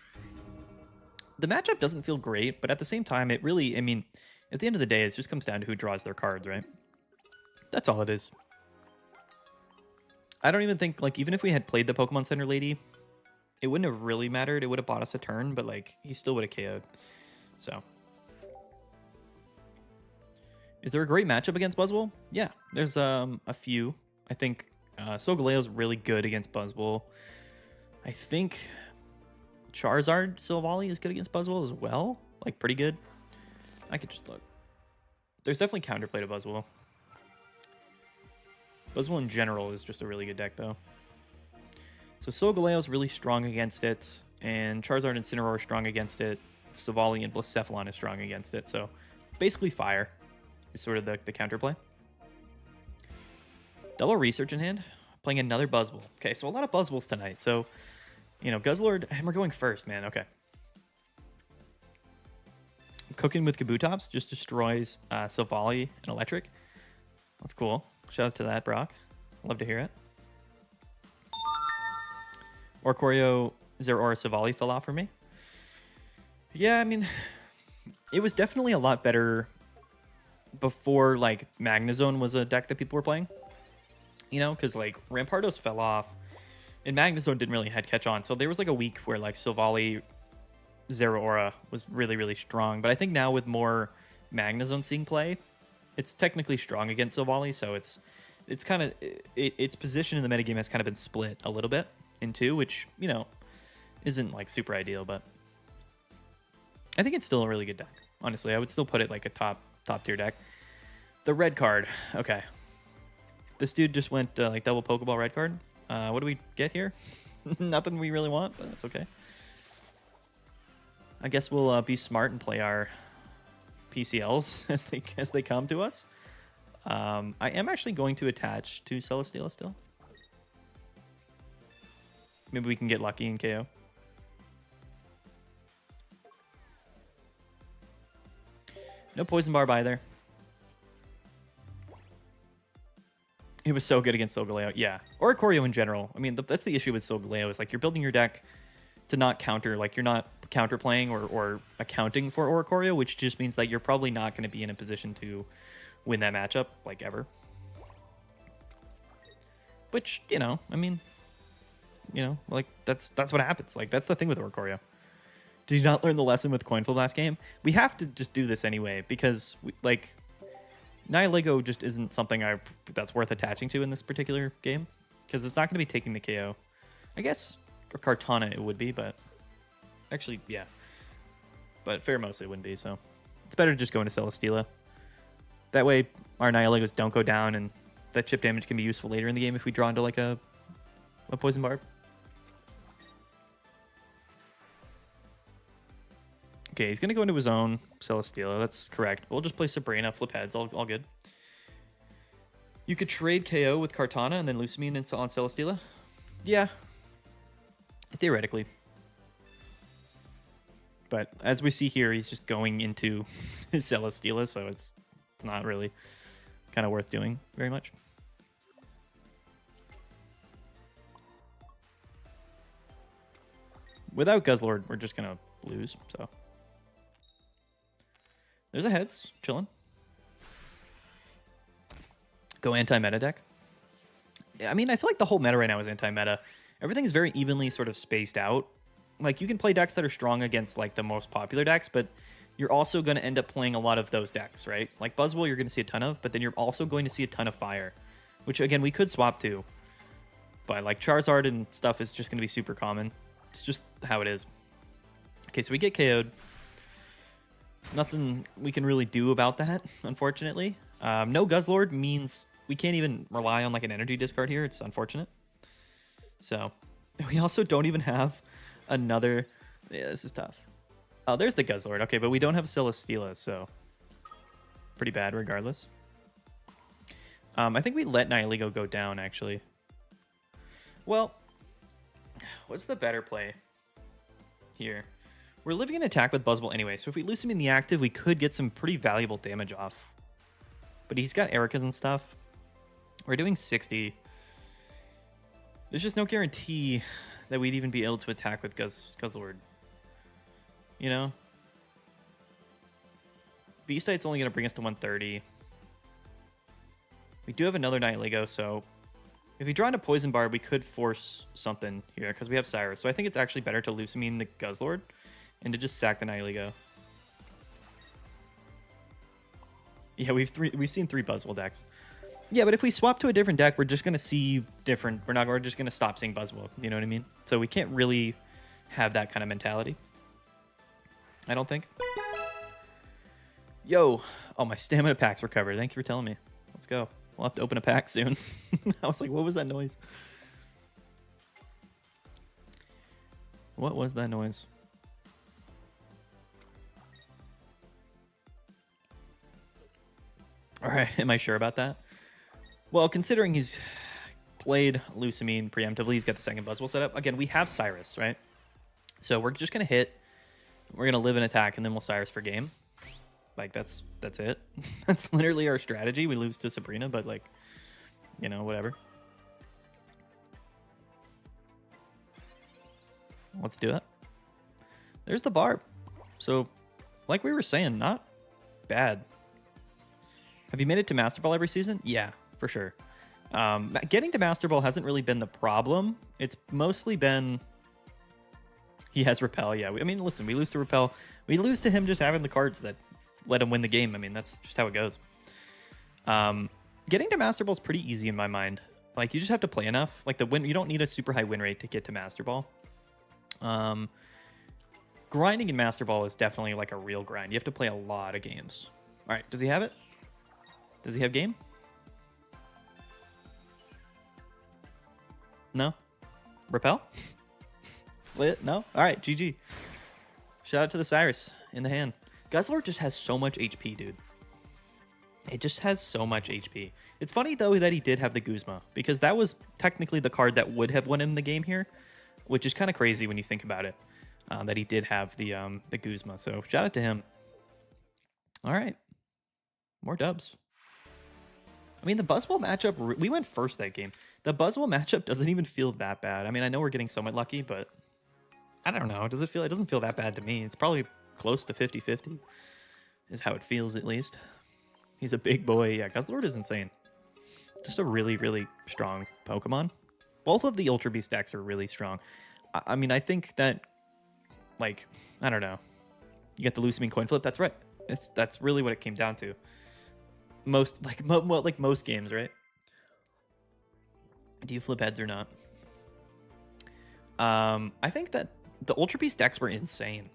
The matchup doesn't feel great, but at the same time, it really, I mean, at the end of the day, it just comes down to who draws their cards, right? That's all it is. I don't even think, like, even if we had played the Pokemon Center lady, it wouldn't have really mattered. It would have bought us a turn, but, like, he still would have KO'd. So. Is there a great matchup against Buzzwool? Yeah, there's a few. I think Solgaleo's really good against Buzzwool. I think Charizard Silvally is good against Buzzwool as well. Like, pretty good. I could just look. There's definitely counterplay to Buzzwool. Buzzwool in general is just a really good deck, though. So Solgaleo's really strong against it, and Charizard and Incineroar are strong against it. Silvally and Blacephalon is strong against it. So basically fire is sort of the counterplay. Double research in hand. Playing another Buzzwool. Okay, so a lot of Buzzwools tonight. So, you know, Guzzlord, and we're going first, man. Okay. Cooking with Kabutops just destroys Silvally and Electric. That's cool. Shout out to that, Brock. Love to hear it. Oricorio, Zeraora, Silvally fell off for me. Yeah, I mean, it was definitely a lot better before, like, Magnezone was a deck that people were playing. You know, because, like, Rampardos fell off. And Magnezone didn't really catch on. So there was like a week where like Silvally Zeraora was really, really strong. But I think now with more Magnezone seeing play, it's technically strong against Silvally. So it's kind of, its position in the metagame has kind of been split a little bit in two, which, you know, isn't like super ideal, but I think it's still a really good deck. Honestly, I would still put it like a top tier deck. The red card. Okay. This dude just went like double Pokeball red card. What do we get here? Nothing we really want, but that's okay. I guess we'll be smart and play our PCLs as they come to us. I am actually going to attach to Celesteela still. Maybe we can get lucky and KO. No Poison Barb either. He was so good against Solgaleo. Yeah. Oricorio in general. I mean, that's the issue with Solgaleo is like you're building your deck to not counter. Like you're not counterplaying or accounting for Oricorio, which just means that you're probably not going to be in a position to win that matchup like ever. Which, you know, I mean, you know, like that's what happens. Like that's the thing with Oricorio. Did you not learn the lesson with Coinflip last game? We have to just do this anyway because like Nihilego just isn't something that's worth attaching to in this particular game because it's not going to be taking the KO. I guess for Kartana it would be, but actually, yeah. But Pheromosa it wouldn't be, so it's better to just go into Celesteela. That way our Nihilegos don't go down and that chip damage can be useful later in the game if we draw into like a Poison Barb. Okay, he's going to go into his own Celesteela. That's correct. We'll just play Sabrina, flip heads, all good. You could trade KO with Kartana and then Lusamine on Celesteela? Yeah. Theoretically. But as we see here, he's just going into his Celesteela, so it's not really kind of worth doing very much. Without Guzzlord, we're just going to lose, so... There's a heads, chilling. Go anti-meta deck. Yeah, I mean, I feel like the whole meta right now is anti-meta. Everything's very evenly sort of spaced out. Like, you can play decks that are strong against, like, the most popular decks, but you're also going to end up playing a lot of those decks, right? Like, Buzzwool, you're going to see a ton of, but then you're also going to see a ton of Fire, which, again, we could swap to. But, like, Charizard and stuff is just going to be super common. It's just how it is. Okay, so we get KO'd. Nothing we can really do about that, unfortunately. No Guzzlord means we can't even rely on like an energy discard here. It's unfortunate. So we also don't even have another... Yeah, this is tough. Oh, there's the Guzzlord. Okay, but we don't have Celesteela, so pretty bad regardless. I think we let Nihilego go down, actually. Well, what's the better play here? We're living in attack with Buzzwool anyway, so if we lose him in the active, we could get some pretty valuable damage off. But he's got Ericas and stuff. We're doing 60. There's just no guarantee that we'd even be able to attack with Guzzlord. You know? Beastite's only going to bring us to 130. We do have another Nihilego, so if we draw into Poison Barb, we could force something here because we have Cyrus. So I think it's actually better to Lusamine the Guzzlord and to just sack the Nihilego. Yeah, we've seen 3 Buzzwool decks. Yeah, but if we swap to a different deck, we're just gonna see different. We're just gonna stop seeing Buzzwool. You know what I mean? So we can't really have that kind of mentality. I don't think. Yo, oh, my stamina pack's recovered. Thank you for telling me. Let's go. We'll have to open a pack soon. I was like, what was that noise? What was that noise? All right, am I sure about that? Well, considering he's played Lusamine preemptively, he's got the second Buzzwool set up. Again, we have Cyrus, right? So we're just going to hit. We're going to live in attack, and then we'll Cyrus for game. Like, that's it. That's literally our strategy. We lose to Sabrina, but, like, you know, whatever. Let's do it. There's the Barb. So, like we were saying, not bad. Have you made it to Master Ball every season? Yeah, for sure. Getting to Master Ball hasn't really been the problem. It's mostly been he has Repel. Yeah, I mean, listen, we lose to Repel. We lose to him just having the cards that let him win the game. I mean, that's just how it goes. Getting to Master Ball is pretty easy in my mind. Like, you just have to play enough. Like, you don't need a super high win rate to get to Master Ball. Grinding in Master Ball is definitely like a real grind. You have to play a lot of games. All right, does he have it? Does he have game? No? Repel? Lit? No? All right, GG. Shout out to the Cyrus in the hand. Guzzlord just has so much HP, dude. It just has so much HP. It's funny, though, that he did have the Guzma, because that was technically the card that would have won him the game here, which is kind of crazy when you think about it, that he did have the Guzma. So shout out to him. All right. More dubs. I mean, the Buzzwool matchup, we went first that game. The Buzzwool matchup doesn't even feel that bad. I mean, I know we're getting somewhat lucky, but I don't know. It doesn't feel that bad to me. It's probably close to 50-50 is how it feels, at least. He's a big boy. Yeah, Guzzlord is insane. Just a really, really strong Pokemon. Both of the Ultra Beast decks are really strong. I mean, I think that, like, I don't know. You get the Lusamine coin flip. That's right. That's really what it came down to. Most, like, most games, right? Do you flip heads or not? I think that the Ultra Beast decks were insane.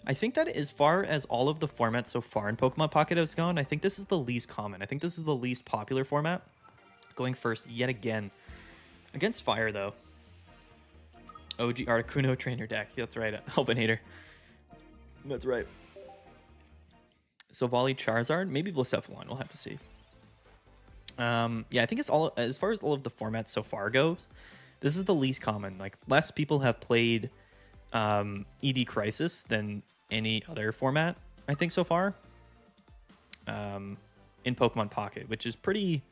I think that as far as all of the formats so far in Pokemon Pocket has gone, I think this is the least common. I think this is the least popular format. Going first yet again. Against Fire, though. OG Articuno Trainer deck. That's right, Elvinator. That's right. So Volley Charizard, maybe Blacephalon. We'll have to see. Yeah, I think it's all as far as all of the formats so far goes. This is the least common. Like, less people have played ED Crisis than any other format, I think, so far. In Pokemon Pocket, which is pretty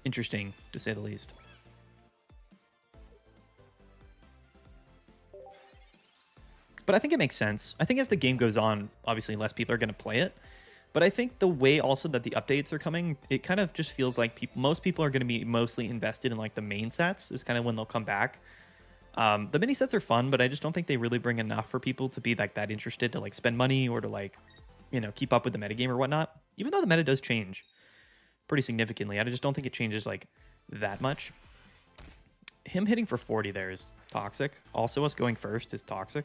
interesting to say the least. But I think it makes sense. I think as the game goes on, obviously less people are going to play it. But I think the way also that the updates are coming, it kind of just feels like most people are going to be mostly invested in like the main sets is kind of when they'll come back. The mini sets are fun, but I just don't think they really bring enough for people to be like that interested to like spend money or to like, you know, keep up with the metagame or whatnot. Even though the meta does change pretty significantly, I just don't think it changes like that much. Him hitting for 40 there is toxic. Also, us going first is toxic.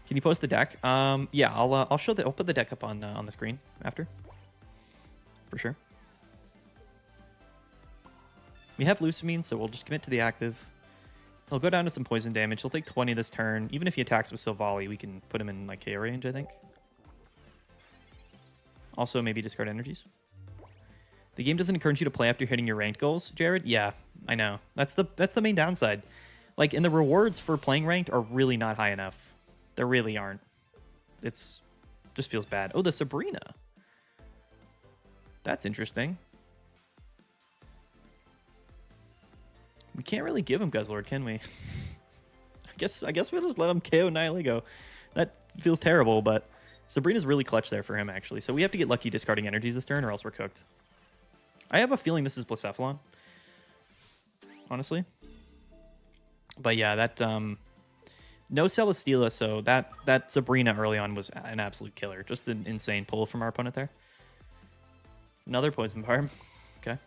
Can you post the deck? Yeah, I'll show I'll put the deck up on the screen after, for sure. We have Lusamine, so we'll just commit to the active. He'll go down to some poison damage. He'll take 20 this turn. Even if he attacks with Silvally, we can put him in like KO range, I think. Also, maybe discard energies. The game doesn't encourage you to play after hitting your ranked goals, Jared. Yeah, I know. That's the main downside. Like, and the rewards for playing ranked are really not high enough. There really aren't. It's just feels bad. Oh, the Sabrina. That's interesting. We can't really give him Guzzlord, can we? I guess we'll just let him KO Nihilego. That feels terrible, but Sabrina's really clutch there for him, actually. So we have to get lucky discarding energies this turn, or else we're cooked. I have a feeling this is Blacephalon, honestly. But yeah, that no Celesteela, so that Sabrina early on was an absolute killer. Just an insane pull from our opponent there. Another Poison Barb. Okay.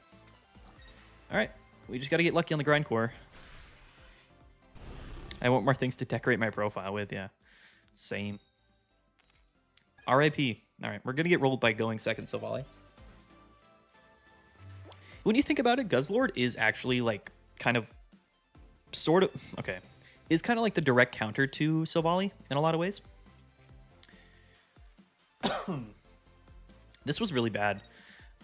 All right. We just got to get lucky on the grind core. I want more things to decorate my profile with, yeah. Same. RIP. All right, we're going to get rolled by going second Silvally. When you think about it, Guzzlord is actually like kind of sort of... Okay. Is kind of like the direct counter to Silvally in a lot of ways. This was really bad.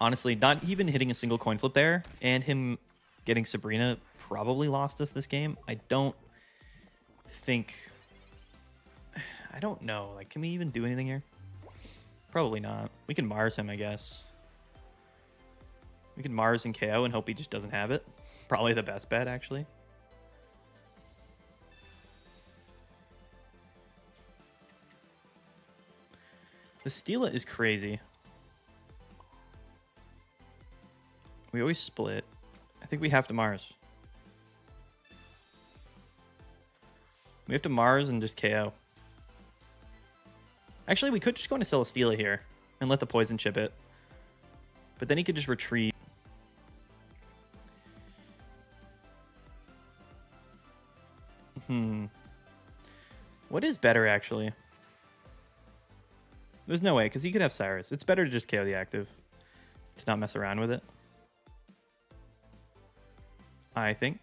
Honestly, not even hitting a single coin flip there, and him getting Sabrina probably lost us this game. I don't know. Like, can we even do anything here? Probably not. We can Mars him, I guess. We can Mars and KO and hope he just doesn't have it. Probably the best bet, actually. The Steela is crazy. We always split. I think we have to Mars. We have to Mars and just KO. Actually, we could just go into Celesteela here and let the poison chip it. But then he could just retreat. What is better, actually? There's no way, because he could have Cyrus. It's better to just KO the active. To not mess around with it. I think.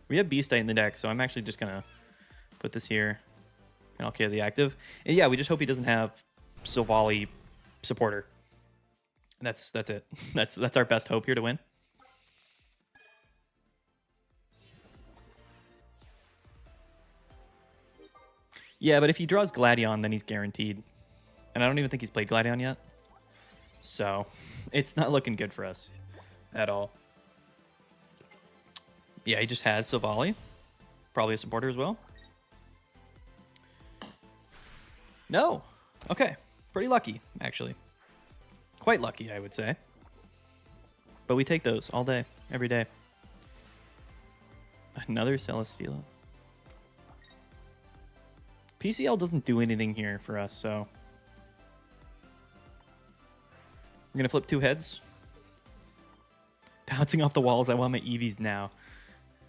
We have Beastite in the deck, so I'm actually just going to put this here. And I'll KO the active. And yeah, we just hope he doesn't have Silvally supporter. That's it. That's our best hope here to win. Yeah, but if he draws Gladion, then he's guaranteed. And I don't even think he's played Gladion yet. So, it's not looking good for us at all. Yeah, he just has Silvally. Probably a supporter as well. No. Okay. Pretty lucky, actually. Quite lucky, I would say. But we take those all day, every day. Another Celesteela. PCL doesn't do anything here for us, so... We're going to flip 2 heads. Bouncing off the walls, I want my EVs now.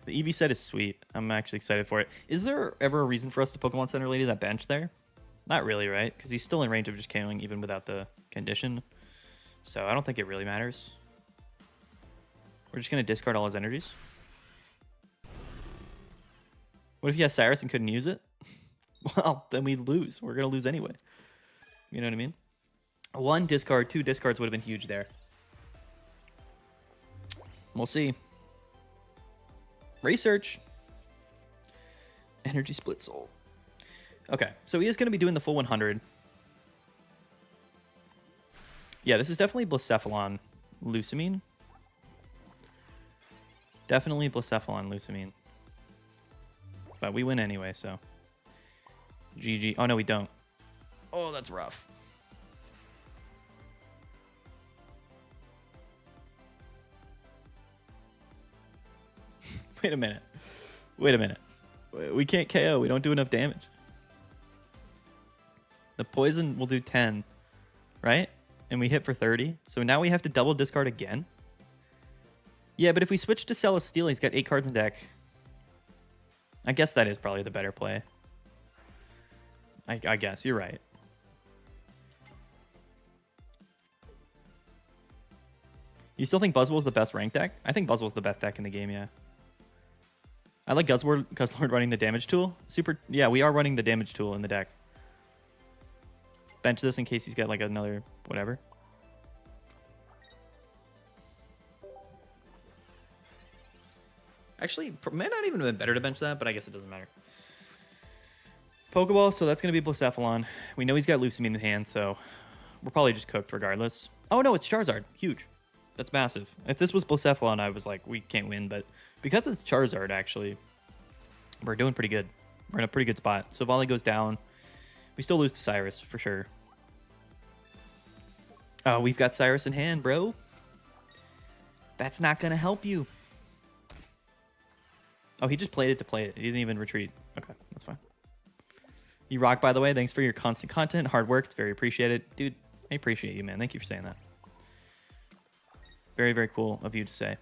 The EV set is sweet. I'm actually excited for it. Is there ever a reason for us to Pokemon Center Lady that bench there? Not really, right? Because he's still in range of just KOing even without the condition. So I don't think it really matters. We're just going to discard all his energies. What if he has Cyrus and couldn't use it? Well, then we lose. We're going to lose anyway. You know what I mean? 1 discard, 2 discards would have been huge there. We'll see. Research. Energy Split Soul. Okay, so he is going to be doing the full 100. Yeah, this is definitely Blacephalon Lusamine. Definitely Blacephalon Lusamine. But we win anyway, so. GG. Oh, no, we don't. Oh, that's rough. Wait a minute. Wait a minute. We can't KO. We don't do enough damage. The poison will do 10, right? And we hit for 30. So now we have to double discard again? Yeah, but if we switch to Celesteela, he's got 8 cards in deck. I guess that is probably the better play. I guess. You're right. You still think Buzzwool is the best ranked deck? I think Buzzwool is the best deck in the game, yeah. I like Guzzlord running the damage tool. Yeah, we are running the damage tool in the deck. Bench this in case he's got like another whatever. Actually, may not even have been better to bench that, but I guess it doesn't matter. Pokeball, so that's going to be Blacephalon. We know he's got Lusamine in hand, so we're probably just cooked regardless. Oh no, it's Charizard. Huge. That's massive. If this was Blacephalon, I was like, we can't win, but because it's Charizard, actually, we're doing pretty good. We're in a pretty good spot. So Volley goes down. We still lose to Cyrus, for sure. Oh, we've got Cyrus in hand, bro. That's not going to help you. Oh, he just played it to play it. He didn't even retreat. Okay, that's fine. You rock, by the way. Thanks for your constant content. Hard work. It's very appreciated. Dude, I appreciate you, man. Thank you for saying that. Very, very cool of you to say.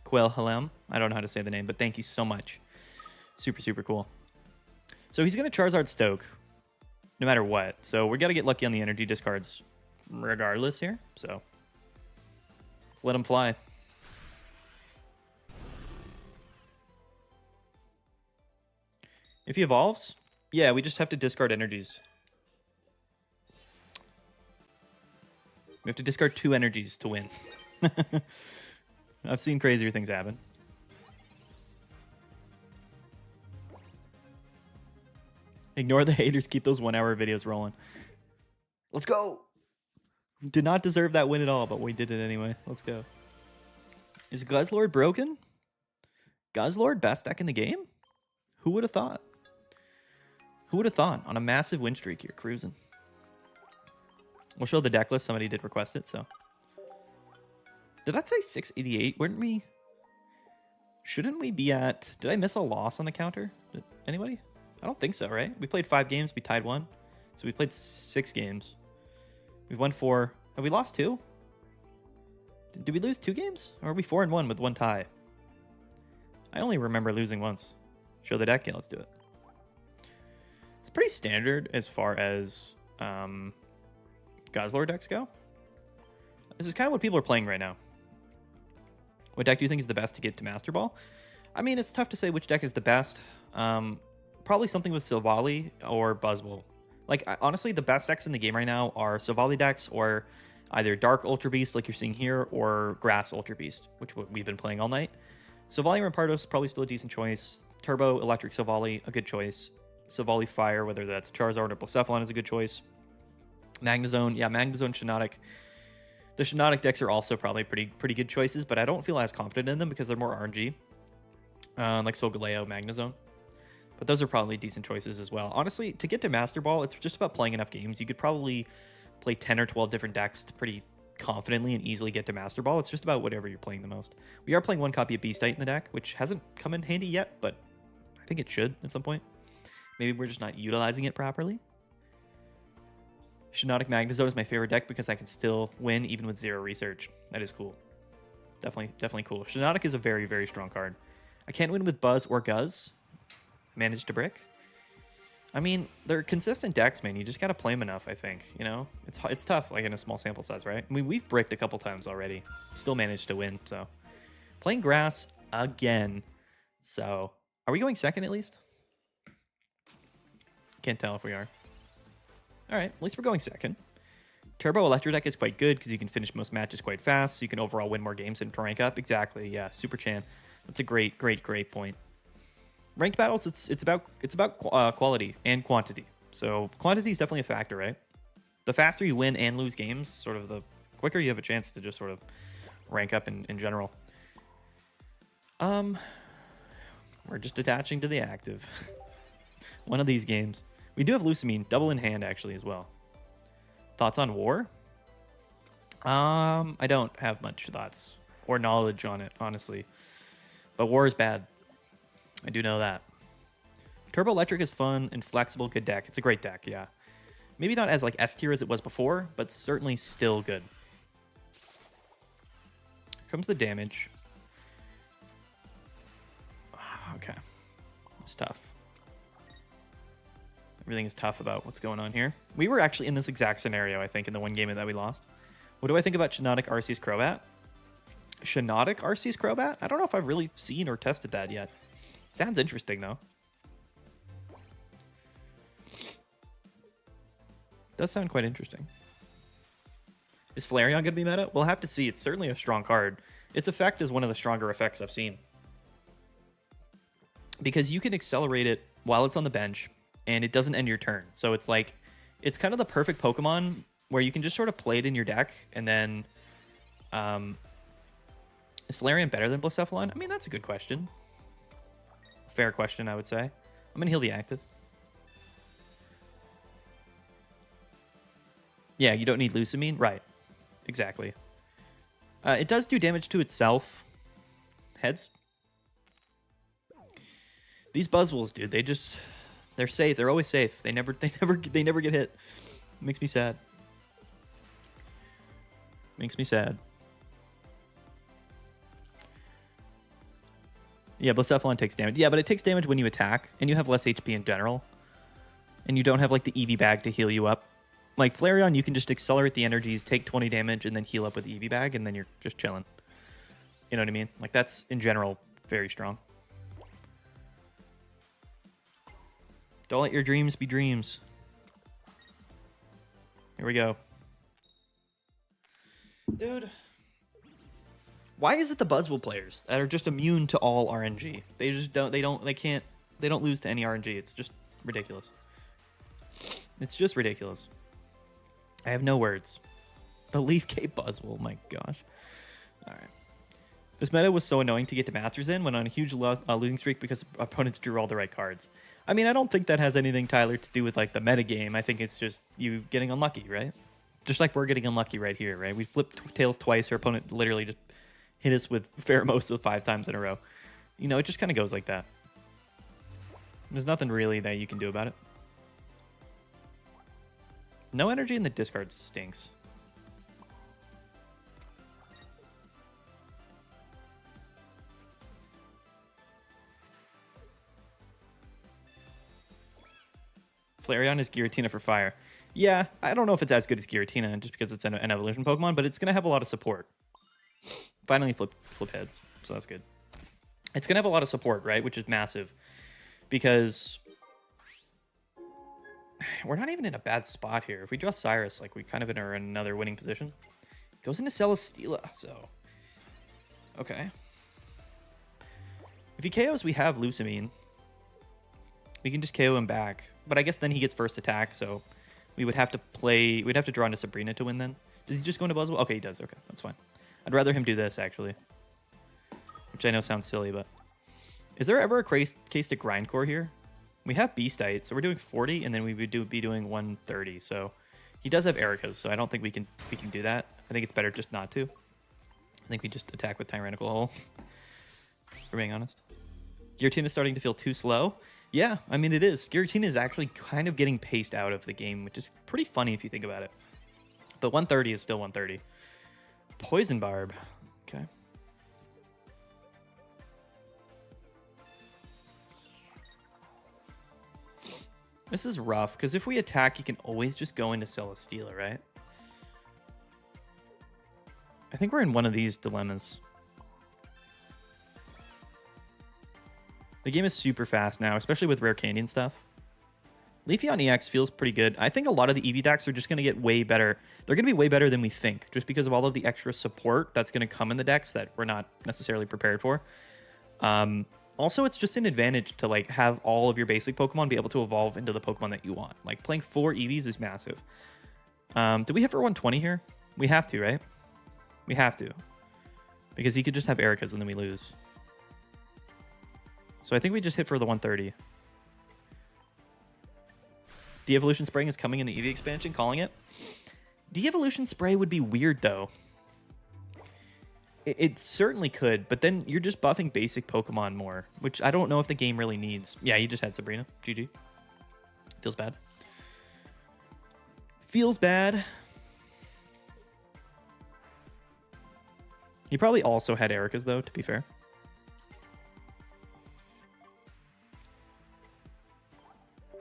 Quail Halem. I don't know how to say the name, but thank you so much. Super, super cool. So he's going to Charizard Stoke no matter what. So we got to get lucky on the energy discards regardless here. So let's let him fly. If he evolves, yeah, we just have to discard energies. We have to discard 2 energies to win. I've seen crazier things happen. Ignore the haters. Keep those 1-hour videos rolling. Let's go. Did not deserve that win at all, but we did it anyway. Let's go. Is Guzzlord broken? Guzzlord best deck in the game? Who would have thought? Who would have thought? On a massive win streak here, cruising. We'll show the deck list. Somebody did request it, so. Did that say 688? Wouldn't we? Shouldn't we be at... Did I miss a loss on the counter? Did anybody? I don't think so, right? We played 5 games. We tied 1. So we played 6 games. We've won 4. Have we lost 2? Did we lose 2 games? Or are we 4-1 with 1 tie? I only remember losing once. Show the deck? Yeah, let's do it. It's pretty standard as far as Guzzler decks go. This is kind of what people are playing right now. What deck do you think is the best to get to Master Ball? I mean, it's tough to say which deck is the best. Probably something with Silvally or Buzzwool. Like, honestly, the best decks in the game right now are Silvally decks or either Dark Ultra Beast, like you're seeing here, or Grass Ultra Beast, which we've been playing all night. Silvally Rampardos is probably still a decent choice. Turbo Electric Silvally, a good choice. Silvally Fire, whether that's Charizard or Blacephalon, is a good choice. Magnezone, yeah, Magnezone, Shiinotic. The Shiinotic decks are also probably pretty good choices, but I don't feel as confident in them because they're more RNG, like Solgaleo, Magnezone. But those are probably decent choices as well. Honestly, to get to Master Ball, it's just about playing enough games. You could probably play 10 or 12 different decks to pretty confidently and easily get to Master Ball. It's just about whatever you're playing the most. We are playing 1 copy of Beastite in the deck, which hasn't come in handy yet, but I think it should at some point. Maybe we're just not utilizing it properly. Shiinotic Magnezone is my favorite deck because I can still win even with 0 research. That is cool. Definitely cool. Shiinotic is a very, very strong card. I can't win with Buzz or Guzz. Managed to brick. I mean, they're consistent decks, man. You just got to play them enough, I think. You know, it's tough, like in a small sample size, right? I mean, we've bricked a couple times already. Still managed to win, so. Playing Grass again. So, are we going second at least? Can't tell if we are. All right, at least we're going second. Turbo Electro deck is quite good because you can finish most matches quite fast, so you can overall win more games and to rank up. Exactly, yeah, Super Chan. That's a great point. Ranked battles, it's about quality and quantity. So quantity is definitely a factor, right? The faster you win and lose games, sort of the quicker you have a chance to just sort of rank up in general. We're just attaching to the active. One of these games. We do have Lucamine, double in hand actually as well. Thoughts on War? I don't have much thoughts or knowledge on it, honestly. But War is bad. I do know that. Turbo Electric is fun and flexible, good deck. It's a great deck, yeah. Maybe not as like S tier as it was before, but certainly still good. Here comes the damage. Okay. It's tough. Everything is tough about what's going on here. We were actually in this exact scenario, I think, in the one game that we lost. What do I think about Shiinotic Arceus Crobat? Shiinotic Arceus Crobat? I don't know if I've really seen or tested that yet. Sounds interesting, though. Does sound quite interesting. Is Flareon going to be meta? We'll have to see. It's certainly a strong card. Its effect is one of the stronger effects I've seen. Because you can accelerate it while it's on the bench, and it doesn't end your turn. So it's like, it's kind of the perfect Pokemon where you can just sort of play it in your deck, and then... is Flareon better than Blacephalon? I mean, that's a good question. Fair question, I would say. I'm going to heal the active. Yeah, you don't need Lucamine? Right. Exactly. It does do damage to itself. Heads. These Buzzwools, dude, they're safe. They're always safe. They never get hit. Makes me sad. Makes me sad. Yeah, Blacephalon takes damage. Yeah, but it takes damage when you attack, and you have less HP in general. And you don't have, like, the EV bag to heal you up. Like, Flareon, you can just accelerate the energies, take 20 damage, and then heal up with the EV bag, and then you're just chilling. You know what I mean? Like, that's, in general, very strong. Don't let your dreams be dreams. Here we go. Dude. Why is it the Buzzwool players that are just immune to all RNG? They just don't lose to any RNG. It's just ridiculous. It's just ridiculous. I have no words. The Leaf Cape Buzzwool, my gosh. All right. This meta was so annoying to get to Masters in, went on a huge losing streak because opponents drew all the right cards. I mean, I don't think that has anything, Tyler, to do with like the meta game. I think it's just you getting unlucky, right? Just like we're getting unlucky right here, right? We flipped tails twice. Our opponent literally just hit us with Pheromosa 5 times in a row. You know, it just kind of goes like that. There's nothing really that you can do about it. No energy in the discard stinks. Flareon is Giratina for fire. Yeah, I don't know if it's as good as Giratina just because it's an evolution Pokemon, but it's going to have a lot of support. Finally flip heads, so that's good. It's going to have a lot of support, right, which is massive because we're not even in a bad spot here. If we draw Cyrus, like we kind of are in another winning position. Goes into Celesteela, so okay. If he KOs, we have Lusamine. We can just KO him back, but I guess then he gets first attack, so we would have to play. We'd have to draw into Sabrina to win then. Does he just go into Buzzwool? Okay, he does. Okay, that's fine. I'd rather him do this actually, which I know sounds silly, but is there ever a case to Grindcore here? We have Beastite, so we're doing 40, and then we would be doing 130. So he does have Ericas, so I don't think we can do that. I think it's better just not to. I think we just attack with Tyrannical Hole. For being honest, Giratina is starting to feel too slow. Yeah, I mean it is. Giratina is actually kind of getting paced out of the game, which is pretty funny if you think about it. But 130 is still 130. Poison Barb. Okay. This is rough, because if we attack, you can always just go into Celesteela, right? I think we're in one of these dilemmas. The game is super fast now, especially with Rare Candy and stuff. Leafeon EX feels pretty good. I think a lot of the EV decks are just going to get way better. They're going to be way better than we think, just because of all of the extra support that's going to come in the decks that we're not necessarily prepared for. Also, it's just an advantage to like have all of your basic Pokemon be able to evolve into the Pokemon that you want. Like playing 4 EVs is massive. Do we hit for 120 here? We have to, right? We have to. Because he could just have Ericas and then we lose. So I think we just hit for the 130. De-Evolution Spraying is coming in the EV expansion, calling it. De-Evolution Spray would be weird, though. It certainly could, but then you're just buffing basic Pokemon more, which I don't know if the game really needs. Yeah, you just had Sabrina. GG. Feels bad. Feels bad. He probably also had Ericas, though, to be fair.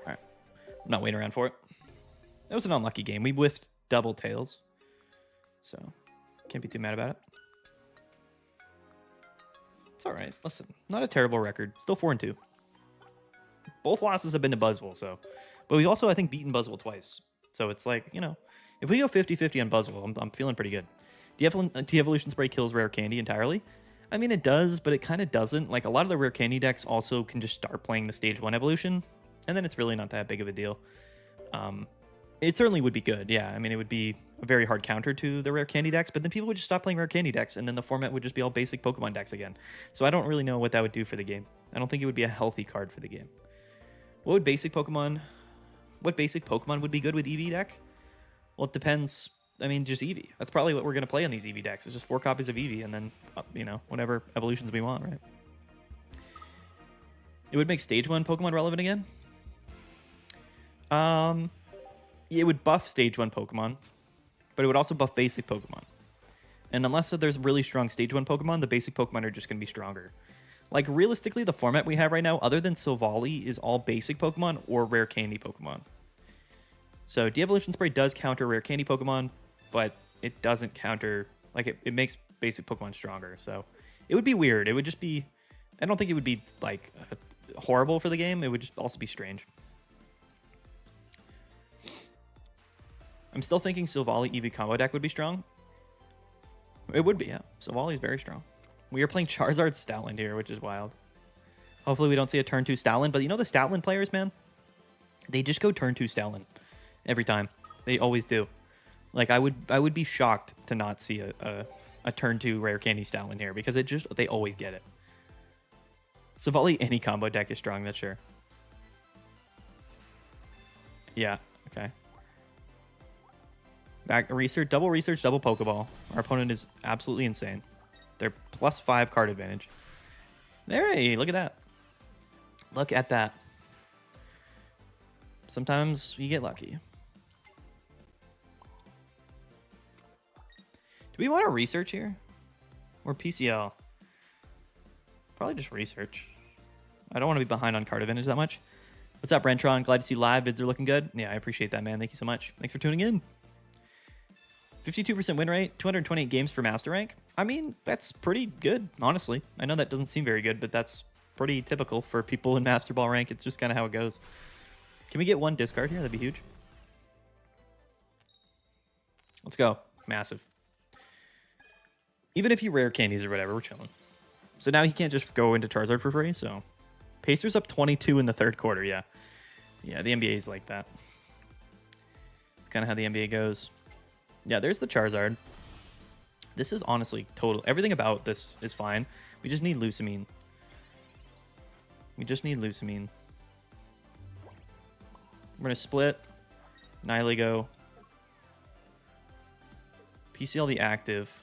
Alright. I'm not waiting around for it. That was an unlucky game. We whiffed double tails. So, can't be too mad about it. It's alright. Listen, not a terrible record. Still 4-2. Both losses have been to Buzzwool, so. But we've also, I think, beaten Buzzwool twice. So it's like, you know, if we go 50-50 on Buzzwool, I'm feeling pretty good. De-Evolution Spray kills Rare Candy entirely. I mean, it does, but it kind of doesn't. Like, a lot of the Rare Candy decks also can just start playing the Stage 1 evolution, and then it's really not that big of a deal. It certainly would be good, yeah. I mean, it would be a very hard counter to the Rare Candy decks, but then people would just stop playing Rare Candy decks, and then the format would just be all basic Pokemon decks again. So I don't really know what that would do for the game. I don't think it would be a healthy card for the game. What basic Pokemon would be good with EV deck? Well, it depends. I mean, just Eevee. That's probably what we're going to play on these Eevee decks. It's just 4 copies of Eevee and then, you know, whatever evolutions we want, right? It would make Stage 1 Pokemon relevant again. It would buff Stage 1 Pokemon, but it would also buff basic Pokemon. And unless there's really strong Stage 1 Pokemon, the basic Pokemon are just going to be stronger. Like, realistically, the format we have right now, other than Silvally, is all basic Pokemon or Rare Candy Pokemon. So, De-Evolution Spray does counter Rare Candy Pokemon, but it doesn't counter, like, it makes basic Pokemon stronger. So it would be weird. It would just be, I don't think it would be like horrible for the game. It would just also be strange. I'm still thinking Silvally EV combo deck would be strong. It would be, yeah. Silvally is very strong. We are playing Charizard Stoutland here, which is wild. Hopefully we don't see a turn 2 Stoutland, but you know the Stoutland players, man? They just go turn 2 Stoutland every time. They always do. Like, I would be shocked to not see a turn 2 Rare Candy Stoutland here, because they always get it. Silvally, any combo deck is strong, that's sure. Yeah, okay. Back research, double Pokeball. Our opponent is absolutely insane. They're +5 card advantage. Hey, look at that. Look at that. Sometimes you get lucky. Do we want to research here? Or PCL? Probably just research. I don't want to be behind on card advantage that much. What's up, Rentron? Glad to see live. Bids are looking good. Yeah, I appreciate that, man. Thank you so much. Thanks for tuning in. 52% win rate, 228 games for Master Rank. I mean, that's pretty good, honestly. I know that doesn't seem very good, but that's pretty typical for people in Master Ball rank. It's just kind of how it goes. Can we get one discard here? That'd be huge. Let's go. Massive. Even if you rare candies or whatever, we're chilling. So now he can't just go into Charizard for free, so... Pacers up 22 in the third quarter, yeah. Yeah, the NBA is like that. It's kind of how the NBA goes. Yeah, there's the Charizard. This is honestly total... Everything about this is fine. We just need Lusamine. We just need Lusamine. We're going to split. Nihiligo. PCL the active.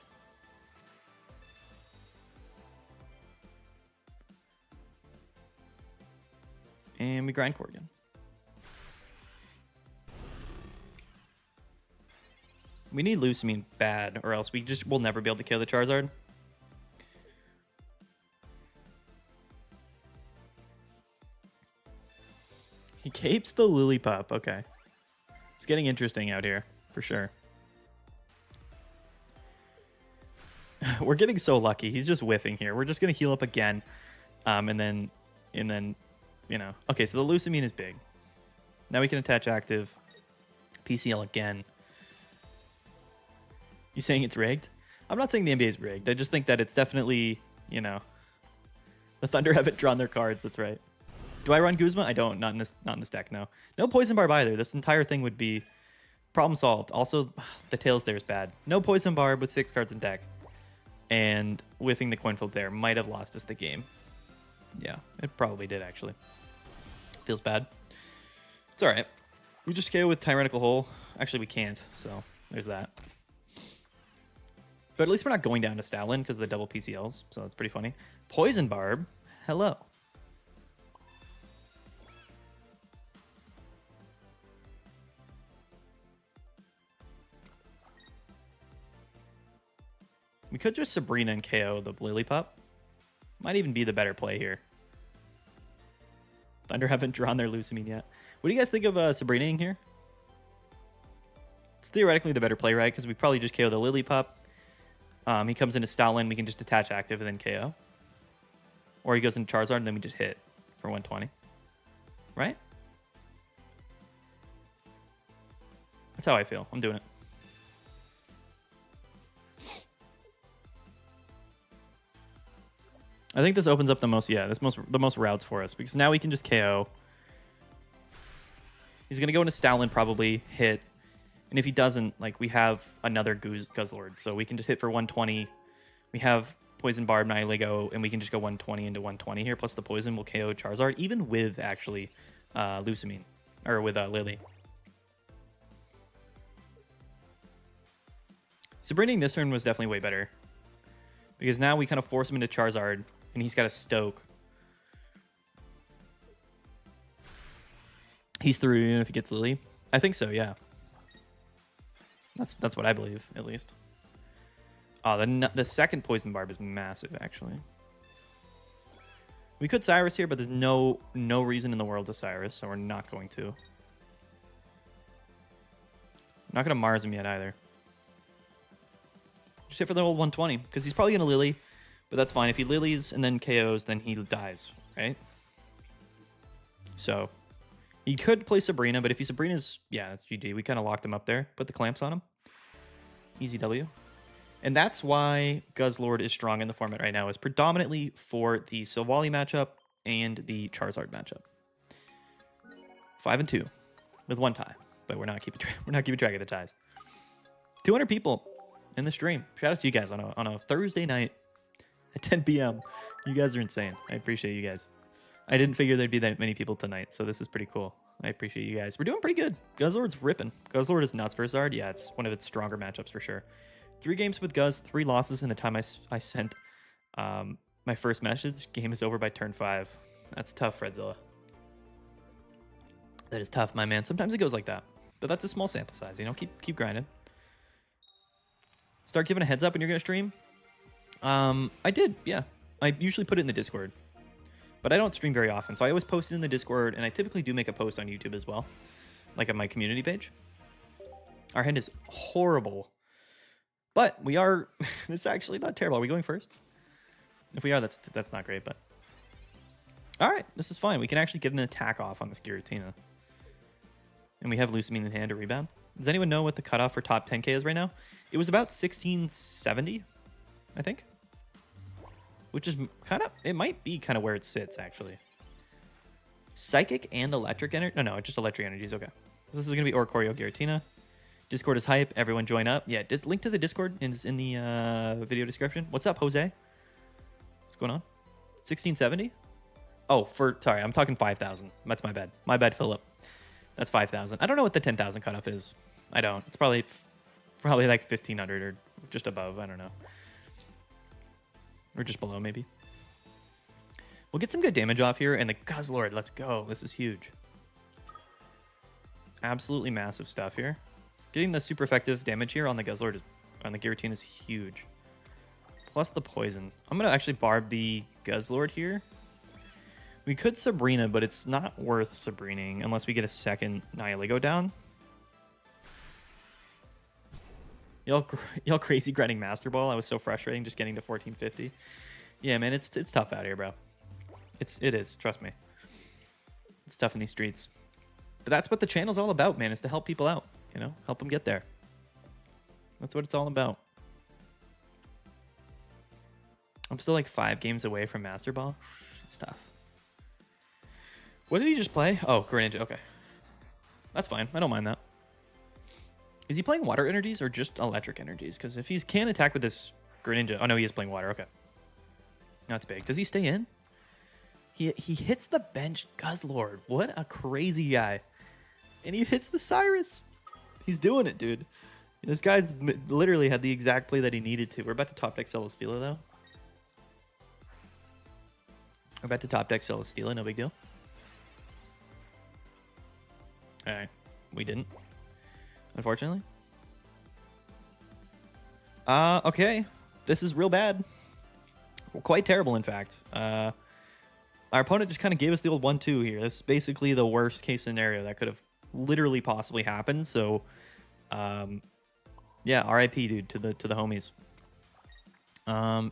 And we grind Corgan. We need Lusamine bad, or else we'll never be able to kill the Charizard. He capes the Lillipup. Okay. It's getting interesting out here, for sure. We're getting so lucky. He's just whiffing here. We're just going to heal up again. And then, you know. Okay, so the Lusamine is big. Now we can attach active. PCL again. You saying it's rigged? I'm not saying the NBA is rigged. I just think that it's definitely, you know, the Thunder haven't drawn their cards. That's right. Do I run Guzma? I don't. Not in this deck. No. No Poison Barb either. This entire thing would be problem solved. Also, the Tails there is bad. No Poison Barb with 6 cards in deck, and whiffing the coin flip there might have lost us the game. Yeah, it probably did actually. Feels bad. It's all right. We just KO with Tyrannical Hole. Actually, we can't. So there's that. But at least we're not going down to Stalin because of the double PCLs. So it's pretty funny. Poison Barb. Hello. We could just Sabrina and KO the Lillipup. Might even be the better play here. Thunder haven't drawn their Lusamine yet. What do you guys think of Sabrina-ing here? It's theoretically the better play, right? Because we probably just KO the Lillipup. He comes into Stalin, we can just attach active and then KO. Or he goes into Charizard and then we just hit for 120. Right? That's how I feel. I'm doing it. I think this opens up the most, yeah, the most routes for us, because now we can just KO. He's going to go into Stalin, probably hit. And if he doesn't, like, we have another Guzzlord, so we can just hit for 120. We have Poison Barb, Nihiligo, and we can just go 120 into 120 here, plus the Poison will KO Charizard, even with, actually, Lusamine, or with Lily. Sabrinaing this turn was definitely way better, because now we kind of force him into Charizard, and he's got a Stoke. He's through even if he gets Lily. I think so, yeah. That's what I believe, at least. Oh, the second Poison Barb is massive, actually. We could Cyrus here, but there's no reason in the world to Cyrus, so we're not going to. I'm not going to Mars him yet, either. Just hit for the old 120, because he's probably going to Lily, but that's fine. If he Lilies and then KOs, then he dies, right? So, he could play Sabrina, but if he Sabrina's, yeah, that's GG. We kind of locked him up there. Put the clamps on him. Easy W. And that's why Guzzlord is strong in the format right now, is predominantly for the Silvally matchup and the Charizard matchup. 5-2 with 1 tie, but we're not keeping track of the ties. 200 people in the stream. Shout out to you guys on a Thursday night at 10 p.m. You guys are insane. I appreciate you guys. I didn't figure there'd be that many people tonight, so this is pretty cool. I appreciate you guys. We're doing pretty good. Guzzlord's ripping. Guzzlord is nuts for Zard. Yeah, it's one of its stronger matchups for sure. 3 games with Guz, 3 losses in the time I sent my first message. Game is over by turn 5. That's tough, Fredzilla. That is tough, my man. Sometimes it goes like that. But that's a small sample size, you know? Keep grinding. Start giving a heads up when you're going to stream. I did, yeah. I usually put it in the Discord. But I don't stream very often, so I always post it in the Discord, and I typically do make a post on YouTube as well. Like on my community page. Our hand is horrible. But we are... It's actually not terrible. Are we going first? If we are, that's not great, but... Alright, this is fine. We can actually get an attack off on this Giratina. And we have Lucamine in hand to rebound. Does anyone know what the cutoff for top 10k is right now? It was about 1670, I think. Which is kind of... It might be kind of where it sits, actually. Psychic and electric energy? No, just electric energies. Okay. This is going to be Oricorio Giratina. Discord is hype. Everyone join up. Yeah, link to the Discord is in the video description. What's up, Jose? What's going on? 1670? Oh, sorry, I'm talking 5,000. That's my bad. My bad, Philip. That's 5,000. I don't know what the 10,000 cutoff is. I don't. It's probably like 1,500 or just above. I don't know. Or just below, maybe. We'll get some good damage off here, and the Guzzlord, let's go. This is huge. Absolutely massive stuff here. Getting the super effective damage here on the Guzzlord, on the Giratina is huge. Plus the poison. I'm going to actually barb the Guzzlord here. We could Sabrina, but it's not worth Sabrining unless we get a second Nihilego down. Y'all crazy grinding Master Ball. I was so frustrating just getting to 1450. Yeah, man, it's tough out here, bro. It is, trust me. It's tough in these streets. But that's what the channel's all about, man, is to help people out, you know? Help them get there. That's what it's all about. I'm still like 5 games away from Master Ball. It's tough. What did he just play? Oh, Greninja, okay. That's fine, I don't mind that. Is he playing water energies or just electric energies? Because if he can attack with this Greninja... Oh, no, he is playing water, okay. That's big. Does he stay in? He hits the bench Guzzlord. What a crazy guy. And he hits the Cyrus. He's doing it, dude. This guy's literally had the exact play that he needed to. We're about to top deck Celesteela, though. We're about to top deck Celesteela, no big deal. Alright. We didn't. Unfortunately. Okay. This is real bad. Well, quite terrible, in fact. Our opponent just kind of gave us the old 1-2 here. This is basically the worst case scenario that could have literally possibly happened. So, yeah, RIP, dude, to the homies.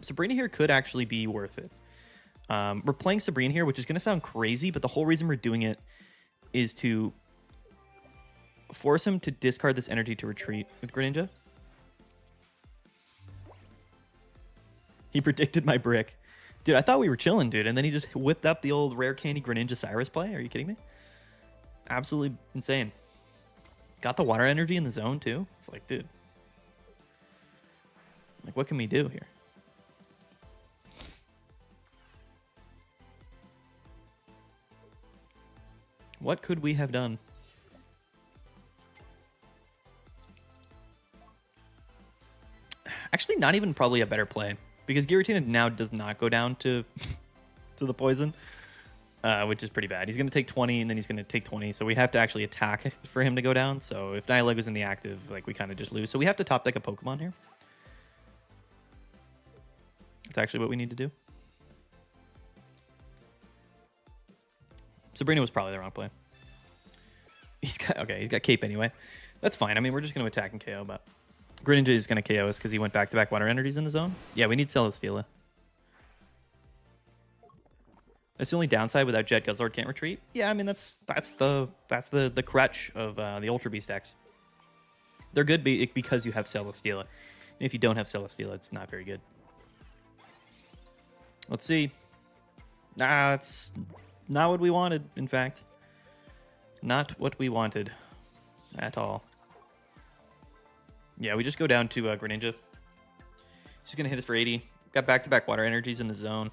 Sabrina here could actually be worth it. We're playing Sabrina here, which is going to sound crazy, but the whole reason we're doing it is to force him to discard this energy to retreat with Greninja. He predicted my brick. Dude, I thought we were chilling, dude. And then he just whipped up the old Rare Candy Greninja Cyrus play. Are you kidding me? Absolutely insane. Got the water energy in the zone, too. It's like, dude. Like, what can we do here? What could we have done? Actually, not even probably a better play. Because Giratina now does not go down to the poison, which is pretty bad. He's going to take 20, and then he's going to take 20. So we have to actually attack for him to go down. So if Nihilego's in the active, like, we kind of just lose. So we have to top deck a Pokemon here. That's actually what we need to do. Sabrina was probably the wrong play. He's got Cape anyway. That's fine. I mean, we're just going to attack and KO, but... Greninja is going to KO us because he went back-to-back water energies in the zone. Yeah, we need Celesteela. That's the only downside without Jet. Guzzlord can't retreat. Yeah, I mean that's the crutch of the Ultra Beast decks. They're good because you have Celesteela. And if you don't have Celesteela, it's not very good. Let's see. Nah, it's not what we wanted. In fact, not what we wanted at all. Yeah, we just go down to Greninja. She's going to hit us for 80. Got back-to-back water energies in the zone.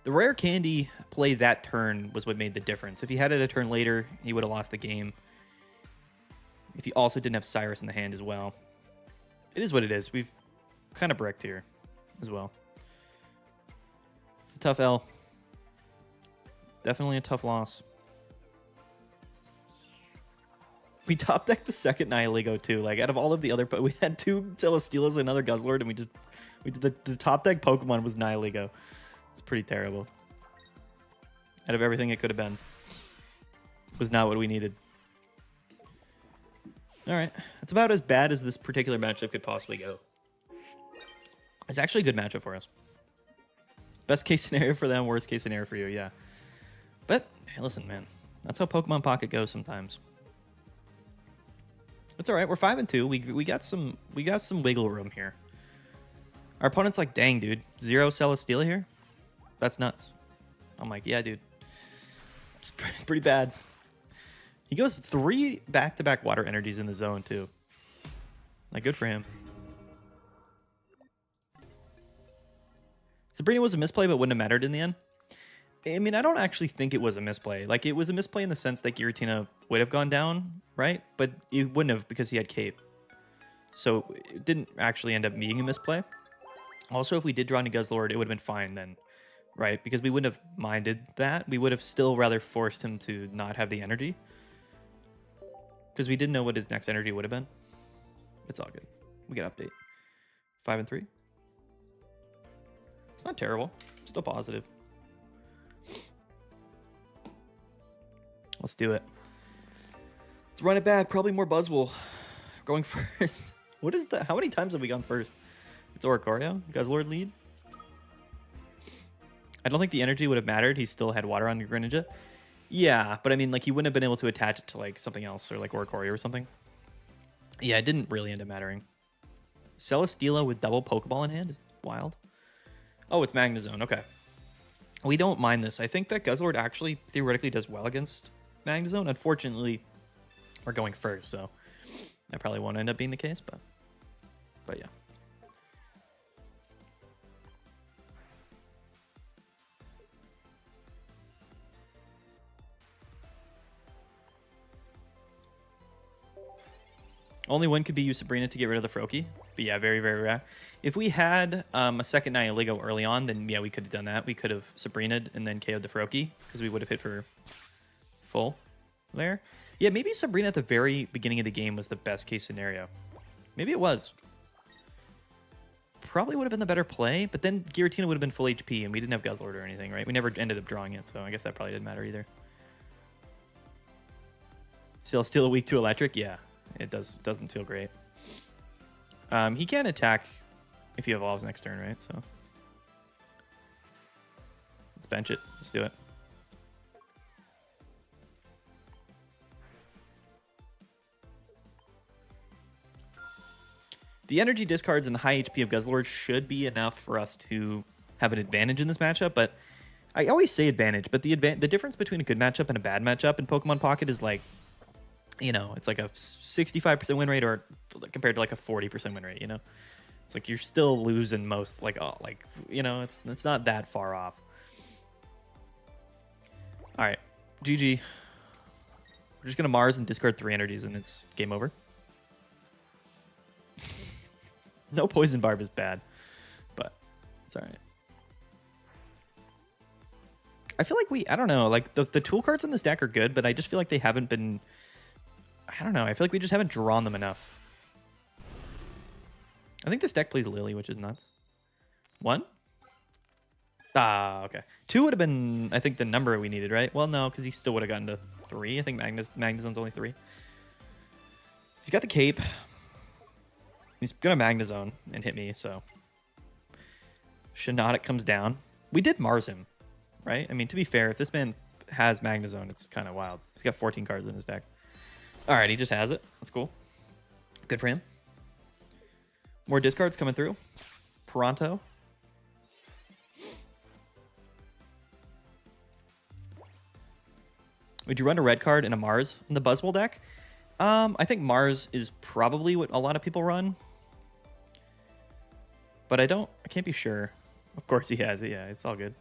The Rare Candy play that turn was what made the difference. If he had it a turn later, he would have lost the game. If he also didn't have Cyrus in the hand as well. It is what it is. We've kind of bricked here as well. It's a tough L. Definitely a tough loss. We top decked the second Nihilego too. Like out of all of the other, but we had 2 Celesteelas and another Guzzlord, and we did the top deck Pokemon was Nihilego. It's pretty terrible. Out of everything it could have been, was not what we needed. All right, it's about as bad as this particular matchup could possibly go. It's actually a good matchup for us. Best case scenario for them, worst case scenario for you, yeah. But hey, listen, man, that's how Pokemon Pocket goes sometimes. It's all right. We're 5-2. We got some wiggle room here. Our opponent's like, dang, dude, 0 Celesteela here. That's nuts. I'm like, yeah, dude, it's pretty bad. He goes 3 back-to-back water energies in the zone too. Like, good for him. Sabrina was a misplay, but wouldn't have mattered in the end. I mean, I don't actually think it was a misplay. Like, it was a misplay in the sense that Giratina would have gone down, right? But it wouldn't have because he had Cape. So it didn't actually end up being a misplay. Also, if we did draw into Guzzlord, it would have been fine then, right? Because we wouldn't have minded that. We would have still rather forced him to not have the energy. Because we didn't know what his next energy would have been. It's all good. We get update. 5-3. It's not terrible. Still positive. Let's do it. Let's run it back. Probably more Buzzwool. Going first. What is that? How many times have we gone first? It's Oricorio. Guzzlord lead. I don't think the energy would have mattered. He still had water on Greninja. Yeah, but I mean, like, he wouldn't have been able to attach it to, like, something else or, like, Oricorio or something. Yeah, it didn't really end up mattering. Celesteela with double Pokeball in hand is wild. Oh, it's Magnezone. Okay. We don't mind this. I think that Guzzlord actually theoretically does well against Magnezone. Unfortunately, we're going first, so that probably won't end up being the case, but yeah. Only one could be use Sabrina to get rid of the Froakie. But yeah, very, very rare. If we had a second Nihilego early on, then yeah, we could have done that. We could have Sabrina'd and then KO'd the Froakie because we would have hit for full there. Yeah, maybe Sabrina at the very beginning of the game was the best case scenario. Maybe it was. Probably would have been the better play, but then Giratina would have been full HP and we didn't have Guzzlord or anything, right? We never ended up drawing it, so I guess that probably didn't matter either. Celesteela weak to electric? Yeah. It doesn't feel great. He can attack if he evolves next turn, right? So let's bench it. Let's do it. The energy discards and the high HP of Guzzlord should be enough for us to have an advantage in this matchup, but I always say advantage, but the difference between a good matchup and a bad matchup in Pokemon Pocket is like, you know, it's like a 65% win rate or compared to like a 40% win rate, you know? It's like you're still losing most, like, oh, like, you know, it's not that far off. All right, GG. We're just going to Mars and discard 3 energies and it's game over. No Poison Barb is bad, but it's all right. I feel like I don't know, like the tool cards in this deck are good, but I just feel like they haven't been... I don't know. I feel like we just haven't drawn them enough. I think this deck plays Lily, which is nuts. 1? Ah, okay. 2 would have been, I think, the number we needed, right? Well, no, because he still would have gotten to 3. I think Magnezone's only 3. He's got the cape. He's going to Magnezone and hit me, so... Shiinotic comes down. We did Mars him, right? I mean, to be fair, if this man has Magnezone, it's kind of wild. He's got 14 cards in his deck. All right, he just has it. That's cool. Good for him. More discards coming through. Pronto. Would you run a red card and a Mars in the Buzzwool deck? I think Mars is probably what a lot of people run. But I can't be sure. Of course he has it. Yeah, it's all good.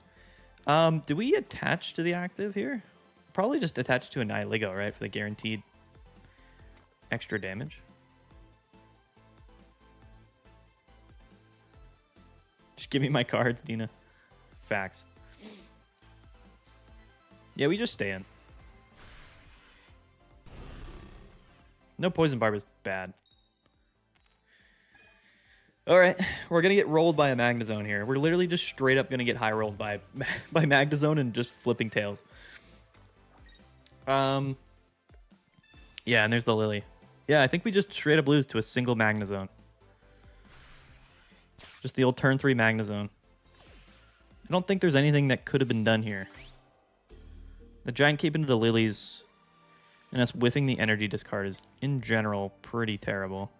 Do we attach to the active here? Probably just attach to a Nihilego, right? For the guaranteed extra damage. Just give me my cards, Dina. Facts. Yeah, we just stay in. No Poison Barb is bad. All right, we're going to get rolled by a Magnezone here. We're literally just straight up going to get high rolled by Magnezone and just flipping tails. Yeah, and there's the Lily. Yeah, I think we just straight up lose to a single Magnezone. Just the old turn 3 Magnezone. I don't think there's anything that could have been done here. The Giant Cape into the Lilies and us whiffing the energy discard is, in general, pretty terrible.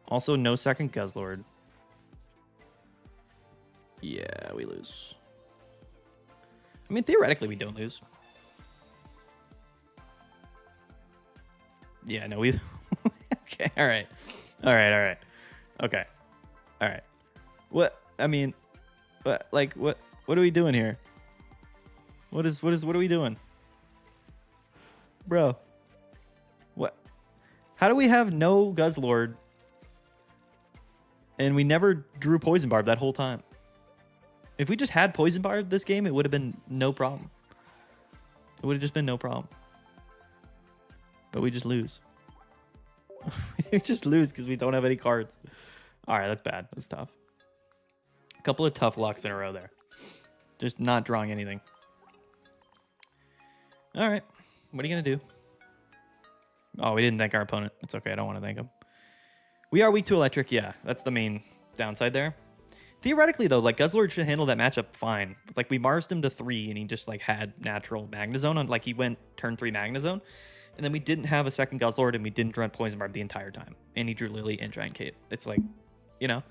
Also, no second Guzzlord. Yeah, we lose. I mean, theoretically, we don't lose. Yeah, no, we... Okay, all right. All right, all right. Okay. All right. What? I mean, what? Like, what are we doing here? What are we doing? Bro. What? How do we have no Guzzlord and we never drew Poison Barb that whole time? If we just had Poison Barb this game, it would have been no problem. It would have just been no problem. But we just lose. We just lose because we don't have any cards. All right, that's bad. That's tough. A couple of tough lucks in a row there. Just not drawing anything. All right. What are you going to do? Oh, we didn't thank our opponent. It's okay. I don't want to thank him. We are weak to electric. Yeah, that's the main downside there. Theoretically, though, like, Guzzlord should handle that matchup fine. Like, we Marsed him to 3, and he just, like, had natural Magnezone. On, like, he went turn 3 Magnezone. And then we didn't have a second Guzzlord, and we didn't draw Poison Barb the entire time. And he drew Lily and Giant Cape. It's like, you know?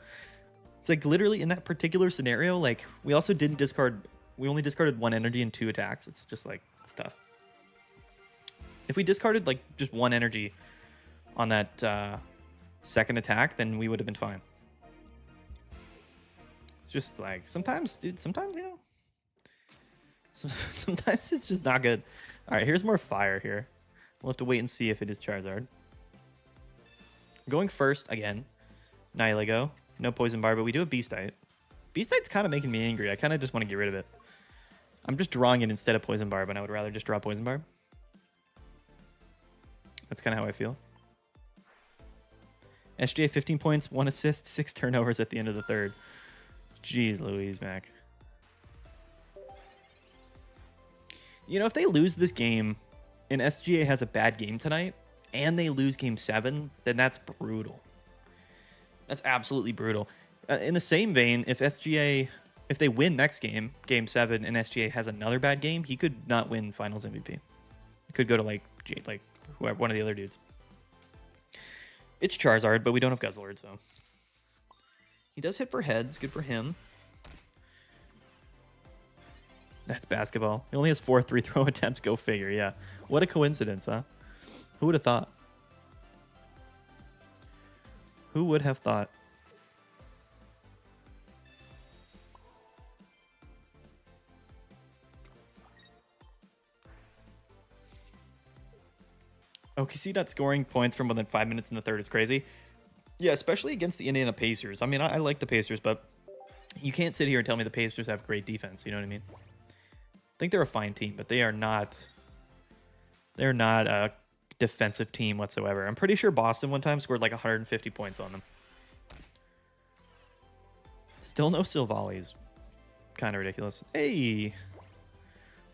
It's like, literally, in that particular scenario, like, we also didn't discard... We only discarded 1 energy and 2 attacks. It's just, like, it's tough. If we discarded, like, just 1 energy on that second attack, then we would have been fine. It's just, like, sometimes, dude, sometimes, you know... Sometimes it's just not good. All right, here's more fire here. We'll have to wait and see if it is Charizard. Going first again. Nihilego. No Poison Barb, but we do have Beastite. Beastite's kind of making me angry. I kind of just want to get rid of it. I'm just drawing it instead of Poison Barb, and I would rather just draw Poison Barb. That's kind of how I feel. SGA 15 points, 1 assist, 6 turnovers at the end of the third. Jeez Louise, Mac. You know, if they lose this game and SGA has a bad game tonight and they lose game 7, then that's brutal. That's absolutely brutal. In the same vein, if they win next game, game 7, and SGA has another bad game, he could not win finals MVP. He could go to like whoever, one of the other dudes. It's Charizard, but we don't have Guzzlord, so he does hit for heads. Good for him. That's basketball. He only has 4 3-throw attempts. Go figure. Yeah. What a coincidence, huh? Who would have thought? Who would have thought? OKC not scoring points for more than 5 minutes in the third is crazy. Yeah, especially against the Indiana Pacers. I mean, I like the Pacers, but you can't sit here and tell me the Pacers have great defense. You know what I mean? I think they're a fine team, but they are not. They're not a defensive team whatsoever. I'm pretty sure Boston one time scored like 150 points on them. Still no Silvali's. Kind of ridiculous. Hey,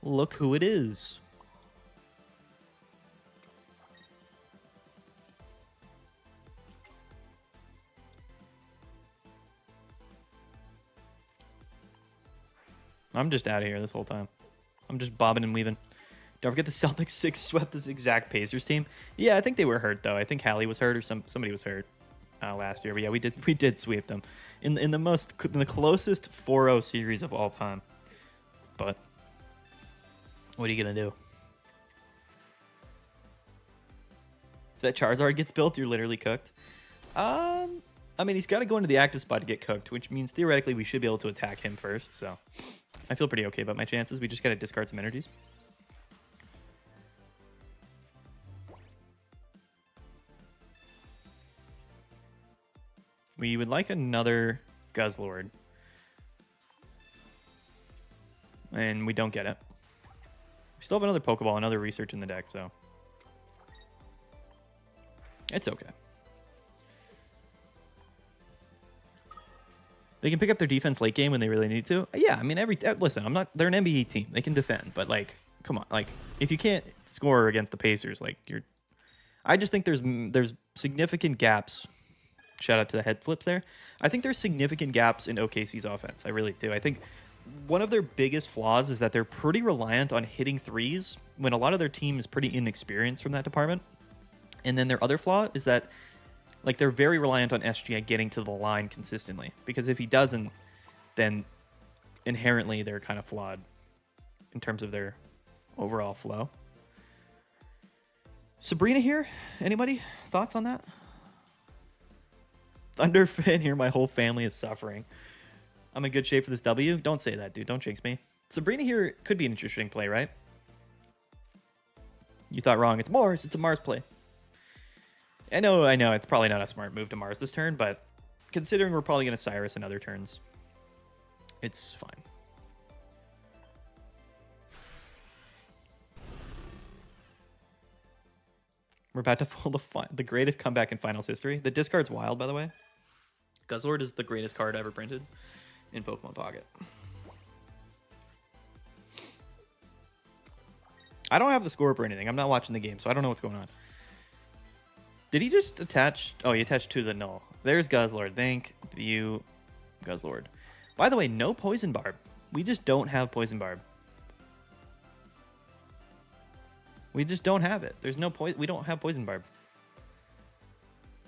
look who it is. I'm just out of here this whole time. I'm just bobbing and weaving. Don't forget the Celtics 6 swept this exact Pacers team. Yeah, I think they were hurt though. I think Hallie was hurt or somebody was hurt last year. But yeah, we did sweep them in the closest 4-0 series of all time. But what are you gonna do? If that Charizard gets built, you're literally cooked. I mean, he's got to go into the active spot to get cooked, which means theoretically we should be able to attack him first. So I feel pretty okay about my chances. We just got to discard some energies. We would like another Guzzlord. And we don't get it. We still have another Pokeball, another research in the deck, so it's okay. They can pick up their defense late game when they really need to. Yeah, I mean, listen, they're an NBA team. They can defend, but like, come on, like if you can't score against the Pacers, like I just think there's significant gaps. Shout out to the head flips there. I think there's significant gaps in OKC's offense. I really do. I think one of their biggest flaws is that they're pretty reliant on hitting threes when a lot of their team is pretty inexperienced from that department. And then their other flaw is that like they're very reliant on SGA getting to the line consistently, because if he doesn't, then inherently they're kind of flawed in terms of their overall flow. Sabrina here? Anybody? Thoughts on that? Thunder fan here. My whole family is suffering. I'm in good shape for this W. Don't say that, dude. Don't jinx me. Sabrina here could be an interesting play, right? You thought wrong. It's Mars. It's a Mars play. I know. It's probably not a smart move to Mars this turn, but considering we're probably going to Cyrus in other turns, it's fine. We're about to pull the greatest comeback in Finals history. The discard's wild, by the way. Guzzlord is the greatest card ever printed in Pokemon Pocket. I don't have the score up or anything. I'm not watching the game, so I don't know what's going on. Did he just attach? Oh, he attached to the null. There's Guzzlord. Thank you, Guzzlord. By the way, no Poison Barb. We just don't have Poison Barb. We just don't have it. There's no we don't have Poison Barb.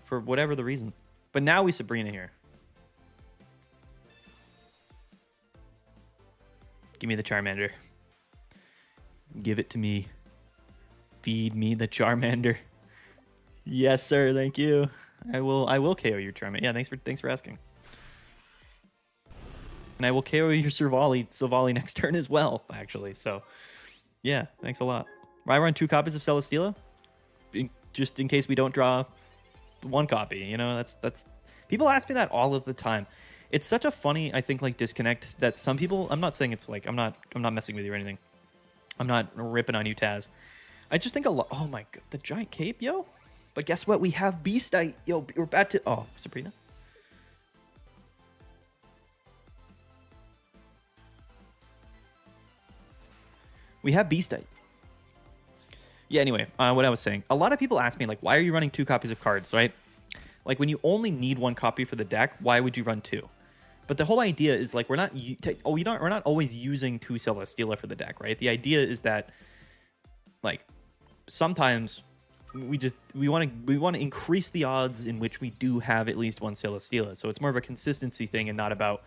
For whatever the reason. But now we Sabrina here. Give me the Charmander. Give it to me. Feed me the Charmander. Yes, sir. Thank you. I will KO your Charmander. Yeah, thanks for asking. And I will KO your Silvally next turn as well, actually. So, yeah, thanks a lot. I run 2 copies of Celesteela, just in case we don't draw 1 copy. You know, that's people ask me that all of the time. It's such a funny, I think, like disconnect that some people. I'm not saying it's like I'm not messing with you or anything. I'm not ripping on you, Taz. I just think a lot. Oh my god, the giant cape, yo. But guess what? We have Beastite, yo. We're about to. Oh, Sabrina. We have Beastite. Yeah, anyway, what I was saying. A lot of people ask me, like, why are you running 2 copies of cards, right? Like, when you only need 1 copy for the deck, why would you run 2? But the whole idea is, like, we're not always using 2 Celesteela for the deck, right? The idea is that, like, sometimes we want to increase the odds in which we do have at least 1 Celesteela. So it's more of a consistency thing and not about,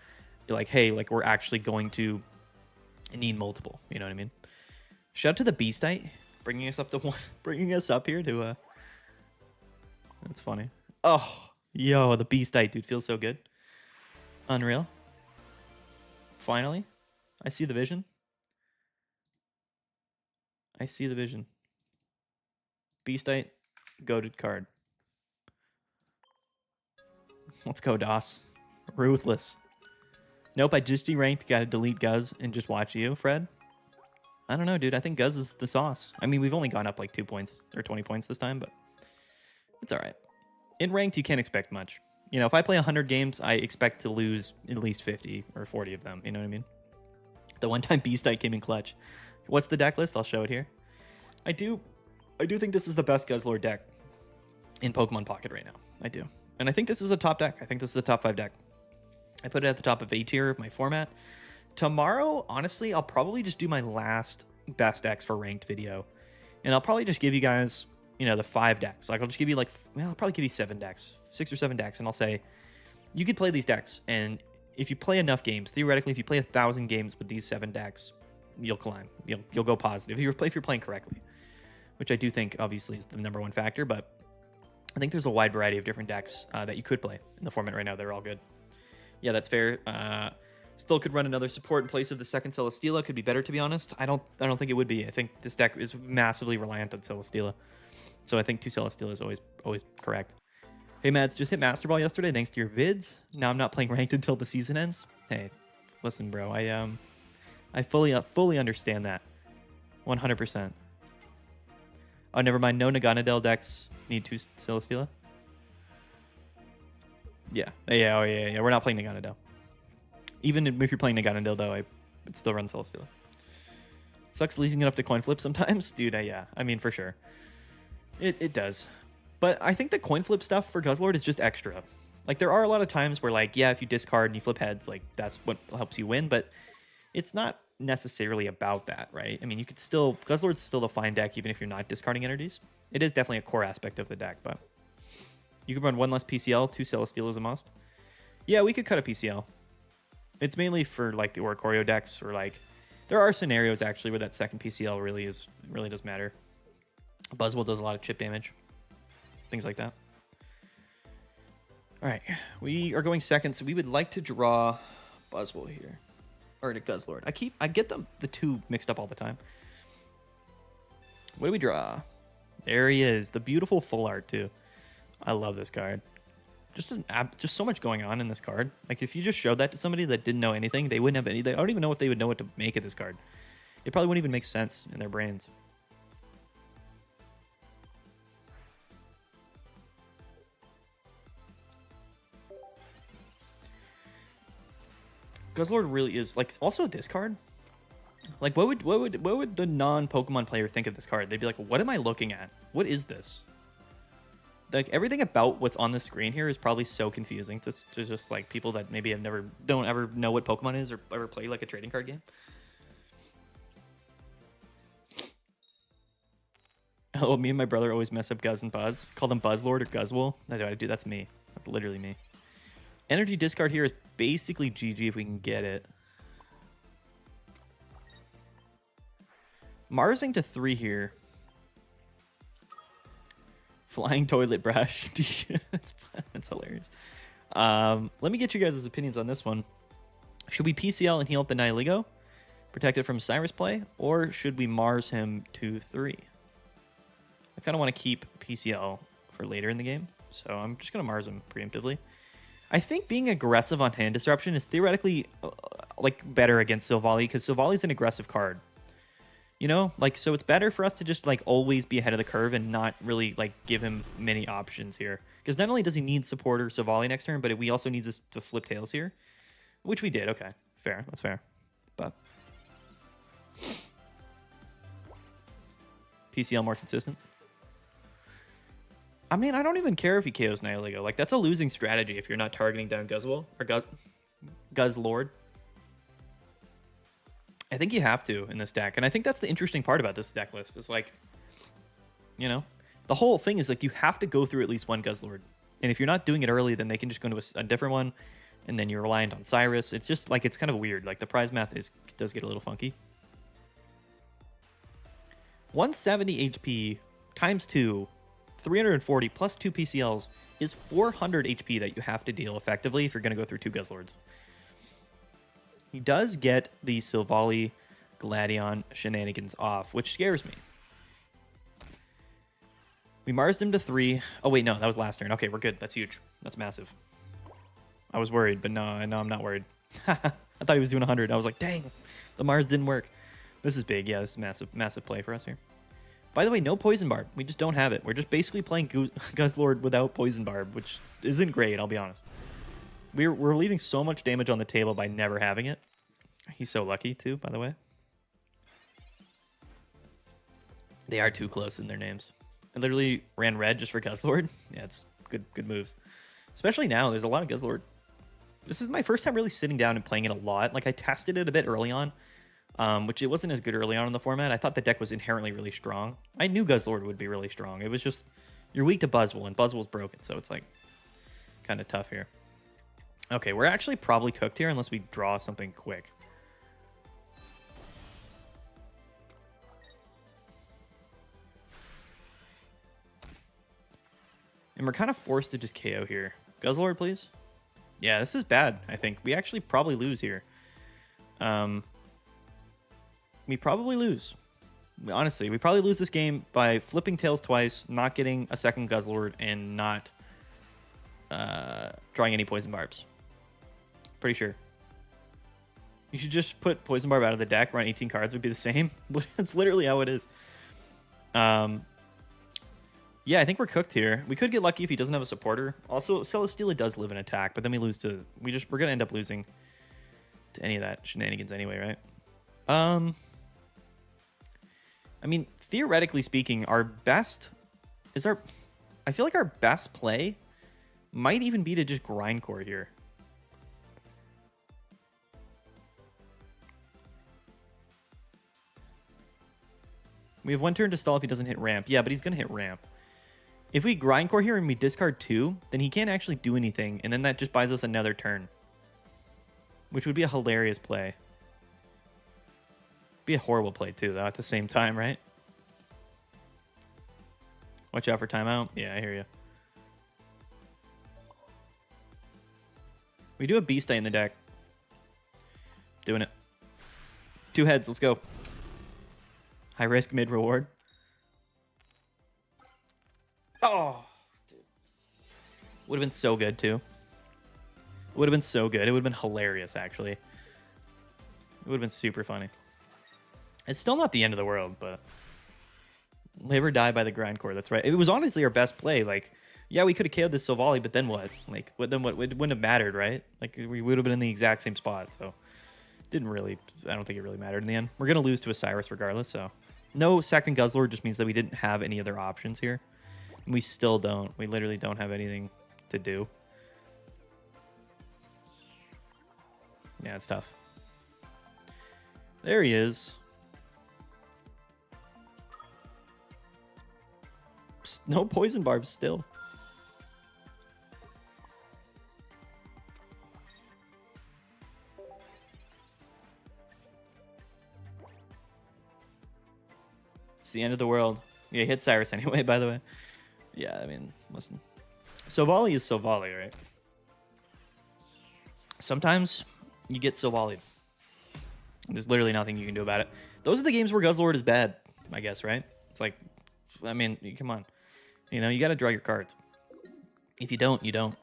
like, hey, like, we're actually going to need multiple. You know what I mean? Shout out to the Beastite. Bringing us up to 1, bringing us up here to that's funny. Oh, yo, the Beastite, dude, feels so good. Unreal. Finally, I see the vision. I see the vision. Beastite, goated card. Let's go, DOS. Ruthless. Nope, I just deranked. Got to delete Guz and just watch you, Fred. I don't know, dude. I think Guz is the sauce. I mean, we've only gone up like 2 points or 20 points this time, but it's all right. In ranked, you can't expect much. You know, if I play 100 games, I expect to lose at least 50 or 40 of them. You know what I mean? The one time Beastite came in clutch. What's the deck list? I'll show it here. I do think this is the best Guzzlord deck in Pokemon Pocket right now. I do. And I think this is a top deck. I think this is a top 5 deck. I put it at the top of A tier of my format. Tomorrow, honestly, I'll probably just do my last best decks for ranked video. And I'll probably just give you guys, you know, the 5 decks. Like, I'll just give you I'll probably give you 7 decks, 6 or 7 decks. And I'll say, you could play these decks. And if you play enough games, theoretically, if you play 1,000 games with these 7 decks, you'll climb. You'll go positive if you're playing correctly, which I do think, obviously, is the #1 factor. But I think there's a wide variety of different decks that you could play in the format right now. They're all good. Yeah, that's fair. Still could run another support in place of the second Celesteela. Could be better, to be honest. I don't think it would be. I think this deck is massively reliant on Celesteela. So I think 2 Celesteela is always correct. Hey, Mads, just hit Master Ball yesterday thanks to your vids. Now I'm not playing ranked until the season ends. Hey, listen, bro. I fully understand that. 100%. Oh, never mind. No Naganadel decks need 2 Celesteela. Yeah. Yeah. Oh, yeah. We're not playing Naganadel. Even if you're playing Naganadel, though, I would still run Celesteela. Sucks leaving it up to coin flip sometimes. Dude, yeah. I mean, for sure. It does. But I think the coin flip stuff for Guzzlord is just extra. Like, there are a lot of times where, like, yeah, if you discard and you flip heads, like, that's what helps you win. But it's not necessarily about that, right? I mean, you could still... Guzzlord's still a fine deck, even if you're not discarding energies. It is definitely a core aspect of the deck, but... You could run 1 less PCL, 2 Celesteela is a must. Yeah, we could cut a PCL. It's mainly for, like, the Oricorio decks, or, like... There are scenarios, actually, where that second PCL really does matter. Buzzwool does a lot of chip damage. Things like that. All right, we are going second, so we would like to draw Buzzwool here. Or to Guzzlord. I get the two mixed up all the time. What do we draw? There he is. The beautiful full art, too. I love this card. Just so much going on in this card. Like, if you just showed that to somebody that didn't know anything, they wouldn't have anything. I don't even know if they would know what to make of this card. It probably wouldn't even make sense in their brains. Guzzlord really is, like, also this card. Like, what would the non-Pokemon player think of this card? They'd be like, what am I looking at? What is this? Like, everything about what's on the screen here is probably so confusing to just, like, people that maybe don't ever know what Pokemon is or ever play, like, a trading card game. Oh, me and my brother always mess up Guzz and Buzz. Call them Buzzlord or Guzzwool. I do. That's me. That's literally me. Energy discard here is basically GG if we can get it. Marsing to 3 here. Flying toilet brush. That's hilarious. Let me get you guys' opinions on this one. Should we PCL and heal up the Nihiligo? Protect it from Cyrus play? Or should we Mars him to 3? I kind of want to keep PCL for later in the game. So I'm just going to Mars him preemptively. I think being aggressive on hand disruption is theoretically like better against Silvally, because Silvally's an aggressive card. You know, like, so it's better for us to just like always be ahead of the curve and not really like give him many options here. Because not only does he need support or Silvally next turn, but we also need us to flip tails here, which we did. Okay, fair. That's fair. But PCL more consistent. I mean, I don't even care if he KOs Nihiligo. Like, that's a losing strategy if you're not targeting down Guzzwool or Guzzlord. I think you have to in this deck. And I think that's the interesting part about this deck list. Is like, you know, the whole thing is like you have to go through at least one Guzzlord. And if you're not doing it early, then they can just go into a different one. And then you're reliant on Cyrus. It's just like, it's kind of weird. Like, the prize math does get a little funky. 170 HP times 2. 340 plus 2 PCLs is 400 HP that you have to deal effectively if you're going to go through 2 Guzzlords. He does get the Silvally Gladion shenanigans off, which scares me. We Marsed him to 3. Oh, wait, no, that was last turn. Okay, we're good. That's huge. That's massive. I was worried, but no, I'm not worried. I thought he was doing 100. I was like, dang, the Mars didn't work. This is big. Yeah, this is massive play for us here. By the way, no Poison Barb. We just don't have it. We're just basically playing Guzzlord without Poison Barb, which isn't great, I'll be honest. We're leaving so much damage on the table by never having it. He's so lucky, too, by the way. They are too close in their names. I literally ran red just for Guzzlord. Yeah, it's good moves. Especially now, there's a lot of Guzzlord. This is my first time really sitting down and playing it a lot. Like, I tested it a bit early on. Which it wasn't as good early on in the format. I thought the deck was inherently really strong. I knew Guzzlord would be really strong. It was just, you're weak to Buzzwool, and Buzzwool's broken, so it's like kind of tough here. Okay, we're actually probably cooked here unless we draw something quick. And we're kind of forced to just KO here. Guzzlord, please. Yeah, this is bad, I think. We actually probably lose here. We probably lose. Honestly, we probably lose this game by flipping tails twice, not getting a second Guzzlord, and not drawing any poison barbs. Pretty sure. You should just put poison barb out of the deck, run 18 cards, would be the same. It's literally how it is. Yeah, I think we're cooked here. We could get lucky if he doesn't have a supporter. Also, Celesteela does live in attack, but then we lose to... We're gonna end up losing to any of that shenanigans anyway, right? I mean, theoretically speaking, our best... I feel like our best play might even be to just Grindcore here. We have one turn to stall if he doesn't hit ramp. Yeah, but he's gonna hit ramp. If we Grindcore here and we discard 2, then he can't actually do anything, and then that just buys us another turn. Which would be a hilarious play. Be a horrible play too, though, at the same time, right? Watch out for timeout. Yeah, I hear you. We do have Beast Eye in the deck. Doing it. 2 heads, let's go. High risk, mid reward. Oh, dude. Would have been so good, too. Would have been so good. It would have been hilarious, actually. It would have been super funny. It's still not the end of the world, but... Live or die by the Grindcore, that's right. It was honestly our best play. Like, yeah, we could have KO'd this Silvally, but then what? Like, then what? It wouldn't have mattered, right? Like, we would have been in the exact same spot, so... Didn't really... I don't think it really mattered in the end. We're going to lose to a Cyrus regardless, so... No second Guzzlord just means that we didn't have any other options here. And we still don't. We literally don't have anything to do. Yeah, it's tough. There he is. No poison barbs still. It's the end of the world. Yeah, hit Cyrus anyway, by the way. Yeah, I mean, listen. Silvally is Silvally, right? Sometimes you get Silvally. There's literally nothing you can do about it. Those are the games where Guzzlord is bad, I guess, right? It's like, I mean, come on. You know, you got to draw your cards. If you don't, you don't.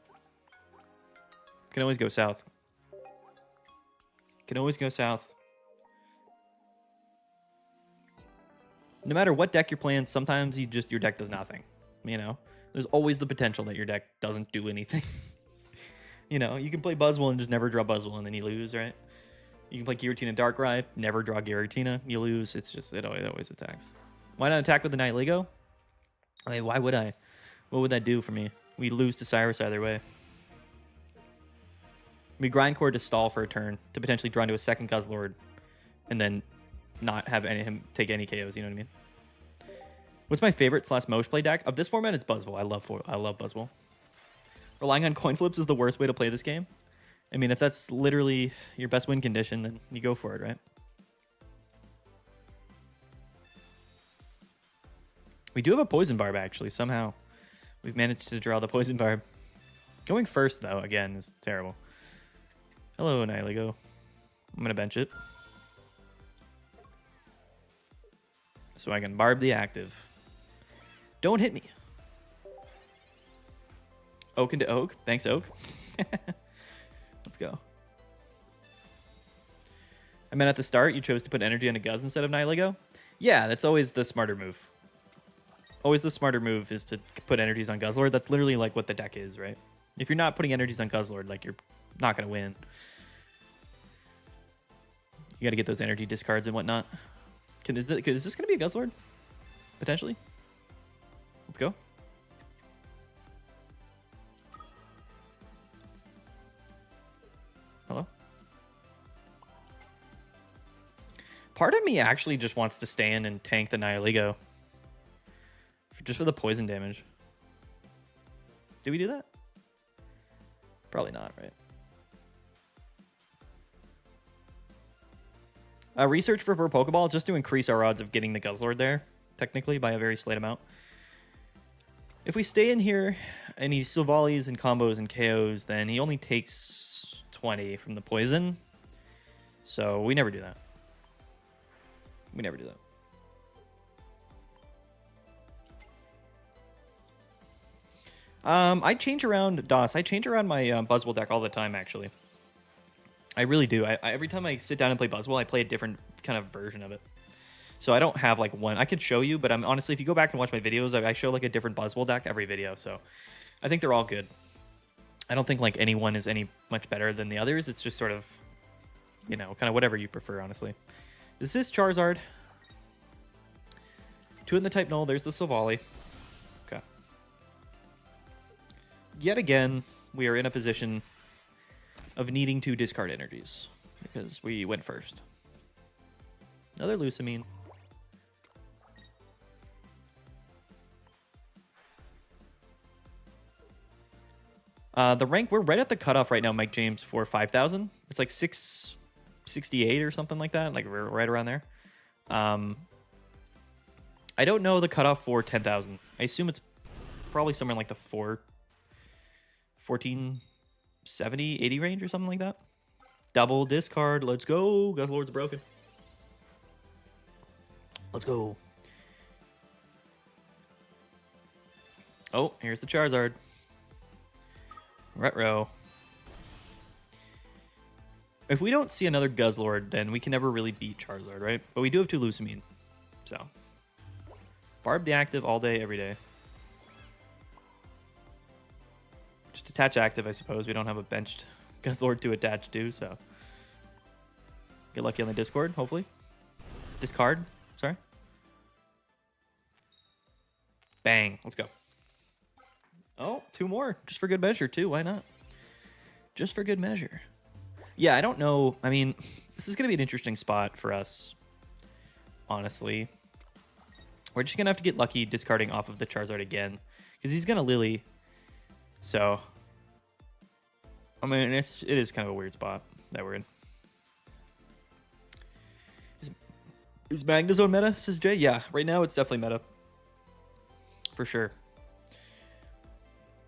Can always go south. Can always go south. No matter what deck you're playing, sometimes your deck does nothing. You know, there's always the potential that your deck doesn't do anything. You know, you can play Buzzwool and just never draw Buzzwool and then you lose, right? You can play Giratina Darkrai, never draw Giratina, you lose. It's just, it always attacks. Why not attack with the Nihilego? I mean, why would I? What would that do for me? We lose to Cyrus either way. We Grindcore to stall for a turn to potentially draw into a second Guzzlord and then not have him take any KOs, you know what I mean? What's my favorite / Mosh play deck? Of this format, it's Buzzwool. I love Buzzwool. Relying on coin flips is the worst way to play this game. I mean, if that's literally your best win condition, then you go for it, right? We do have a Poison Barb, actually, somehow. We've managed to draw the Poison Barb. Going first, though, again, is terrible. Hello, Nihilego. I'm going to bench it. So I can Barb the active. Don't hit me. Oak into Oak. Thanks, Oak. Let's go. I meant at the start, you chose to put energy on a Guzz instead of Nihilego. Yeah, that's always the smarter move. Always the smarter move is to put energies on Guzzlord. That's literally like what the deck is, right? If you're not putting energies on Guzzlord, like you're not going to win. You got to get those energy discards and whatnot. Is this going to be a Guzzlord? Potentially? Let's go. Hello? Part of me actually just wants to stay in and tank the Nihilego. Just for the poison damage. Did we do that? Probably not, right? Research for per Pokeball just to increase our odds of getting the Guzzlord there, technically, by a very slight amount. If we stay in here and he Silvallis and combos and KOs, then he only takes 20 from the poison. So we never do that. We never do that. I change around DOS. I change around my Buzzwool deck all the time, actually. I really do. Every time I sit down and play Buzzwool, I play a different kind of version of it. So I don't have like one. I could show you, but I'm honestly, if you go back and watch my videos, I show like a different Buzzwool deck every video. So I think they're all good. I don't think like any one is any much better than the others. It's just sort of, you know, kind of whatever you prefer, honestly. This is Charizard. 2 in the type null. There's the Silvally. Okay. Yet again, we are in a position of needing to discard energies because we went first. Another Lucamine. The rank, we're right at the cutoff right now, Mike James, for 5,000. It's like 668 or something like that. Like we're right around there. I don't know the cutoff for 10,000. I assume it's probably somewhere in like the 1470, 80 range or something like that. Double discard. Let's go. Guzzlord's broken. Let's go. Oh, here's the Charizard. Retro. If we don't see another Guzzlord, then we can never really beat Charizard, right? But we do have 2 Lucamine. So. Barb the active all day, every day. Just attach active, I suppose. We don't have a benched Guzzlord to attach to, so. Get lucky on the Discord, hopefully. Discard, sorry. Bang, let's go. Oh, 2 more, just for good measure, too. Why not? Just for good measure. Yeah, I don't know. I mean, this is going to be an interesting spot for us, honestly. We're just going to have to get lucky discarding off of the Charizard again, because he's going to Lily. So, I mean, it is kind of a weird spot that we're in. Is Magnezone meta, says Jay? Yeah, right now it's definitely meta. For sure.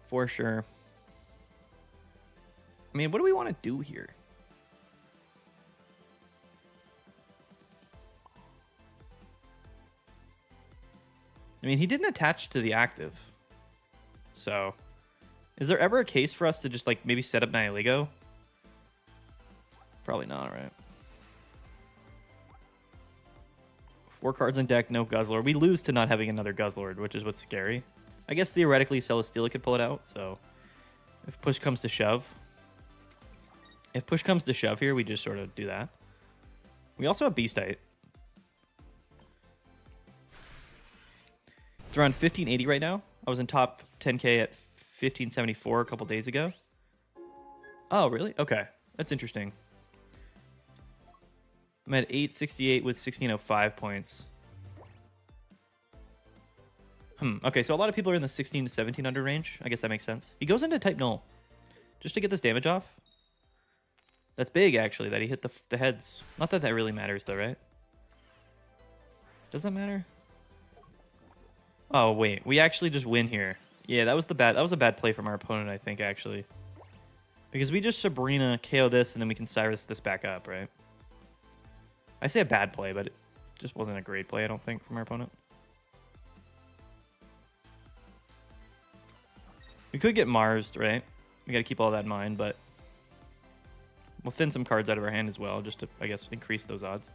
For sure. I mean, what do we want to do here? I mean, he didn't attach to the active. So, is there ever a case for us to just, like, maybe set up Nihilego? Probably not, right? 4 cards in deck, no Guzzlord. We lose to not having another Guzzlord, which is what's scary. I guess theoretically Celesteela could pull it out, so if push comes to shove. If push comes to shove here, we just sort of do that. We also have Beastite. It's around 1580 right now. I was in top 10k at 1574 a couple days ago. Oh, really? Okay. That's interesting. I'm at 868 with 1605 points. Okay, so a lot of people are in the 16 to 1700 range. I guess that makes sense. He goes into type null just to get this damage off. That's big, actually, that he hit the heads. Not that that really matters, though, right? Does that matter? Oh, wait. We actually just win here. Yeah, that was a bad play from our opponent, I think, actually. Because we just Sabrina, KO this, and then we can Cyrus this back up, right? I say a bad play, but it just wasn't a great play, I don't think, from our opponent. We could get Marsed, right? We got to keep all that in mind, but we'll thin some cards out of our hand as well, just to, I guess, increase those odds.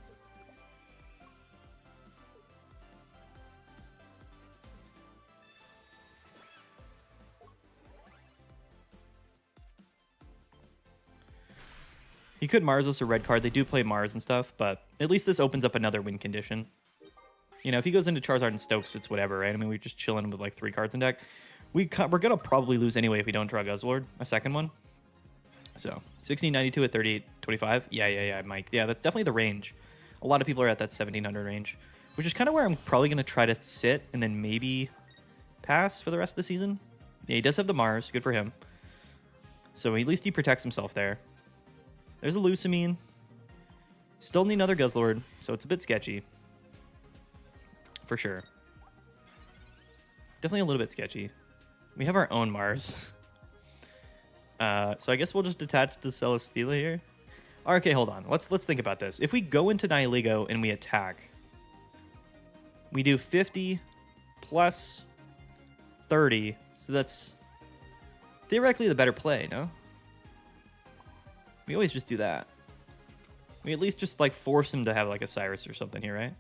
You could Mars us a red card. They do play Mars and stuff, but at least this opens up another win condition. You know, if he goes into Charizard and Stokes, it's whatever, right? I mean, we're just chilling with like 3 cards in deck. We're going to probably lose anyway if we don't draw Guzzlord, a second one. So, 1692 at 3825. Yeah, Mike. Yeah, that's definitely the range. A lot of people are at that 1700 range, which is kind of where I'm probably going to try to sit and then maybe pass for the rest of the season. Yeah, he does have the Mars. Good for him. So, at least he protects himself there. There's a Lucamine. Still need another Guzzlord, so it's a bit sketchy. For sure. Definitely a little bit sketchy. We have our own Mars. So I guess we'll just detach to Celesteela here. Okay, hold on. Let's think about this. If we go into Nihilego and we attack, we do 50 plus 30. So that's theoretically the better play, no? We always just do that. We at least just like force him to have like a Cyrus or something here, right?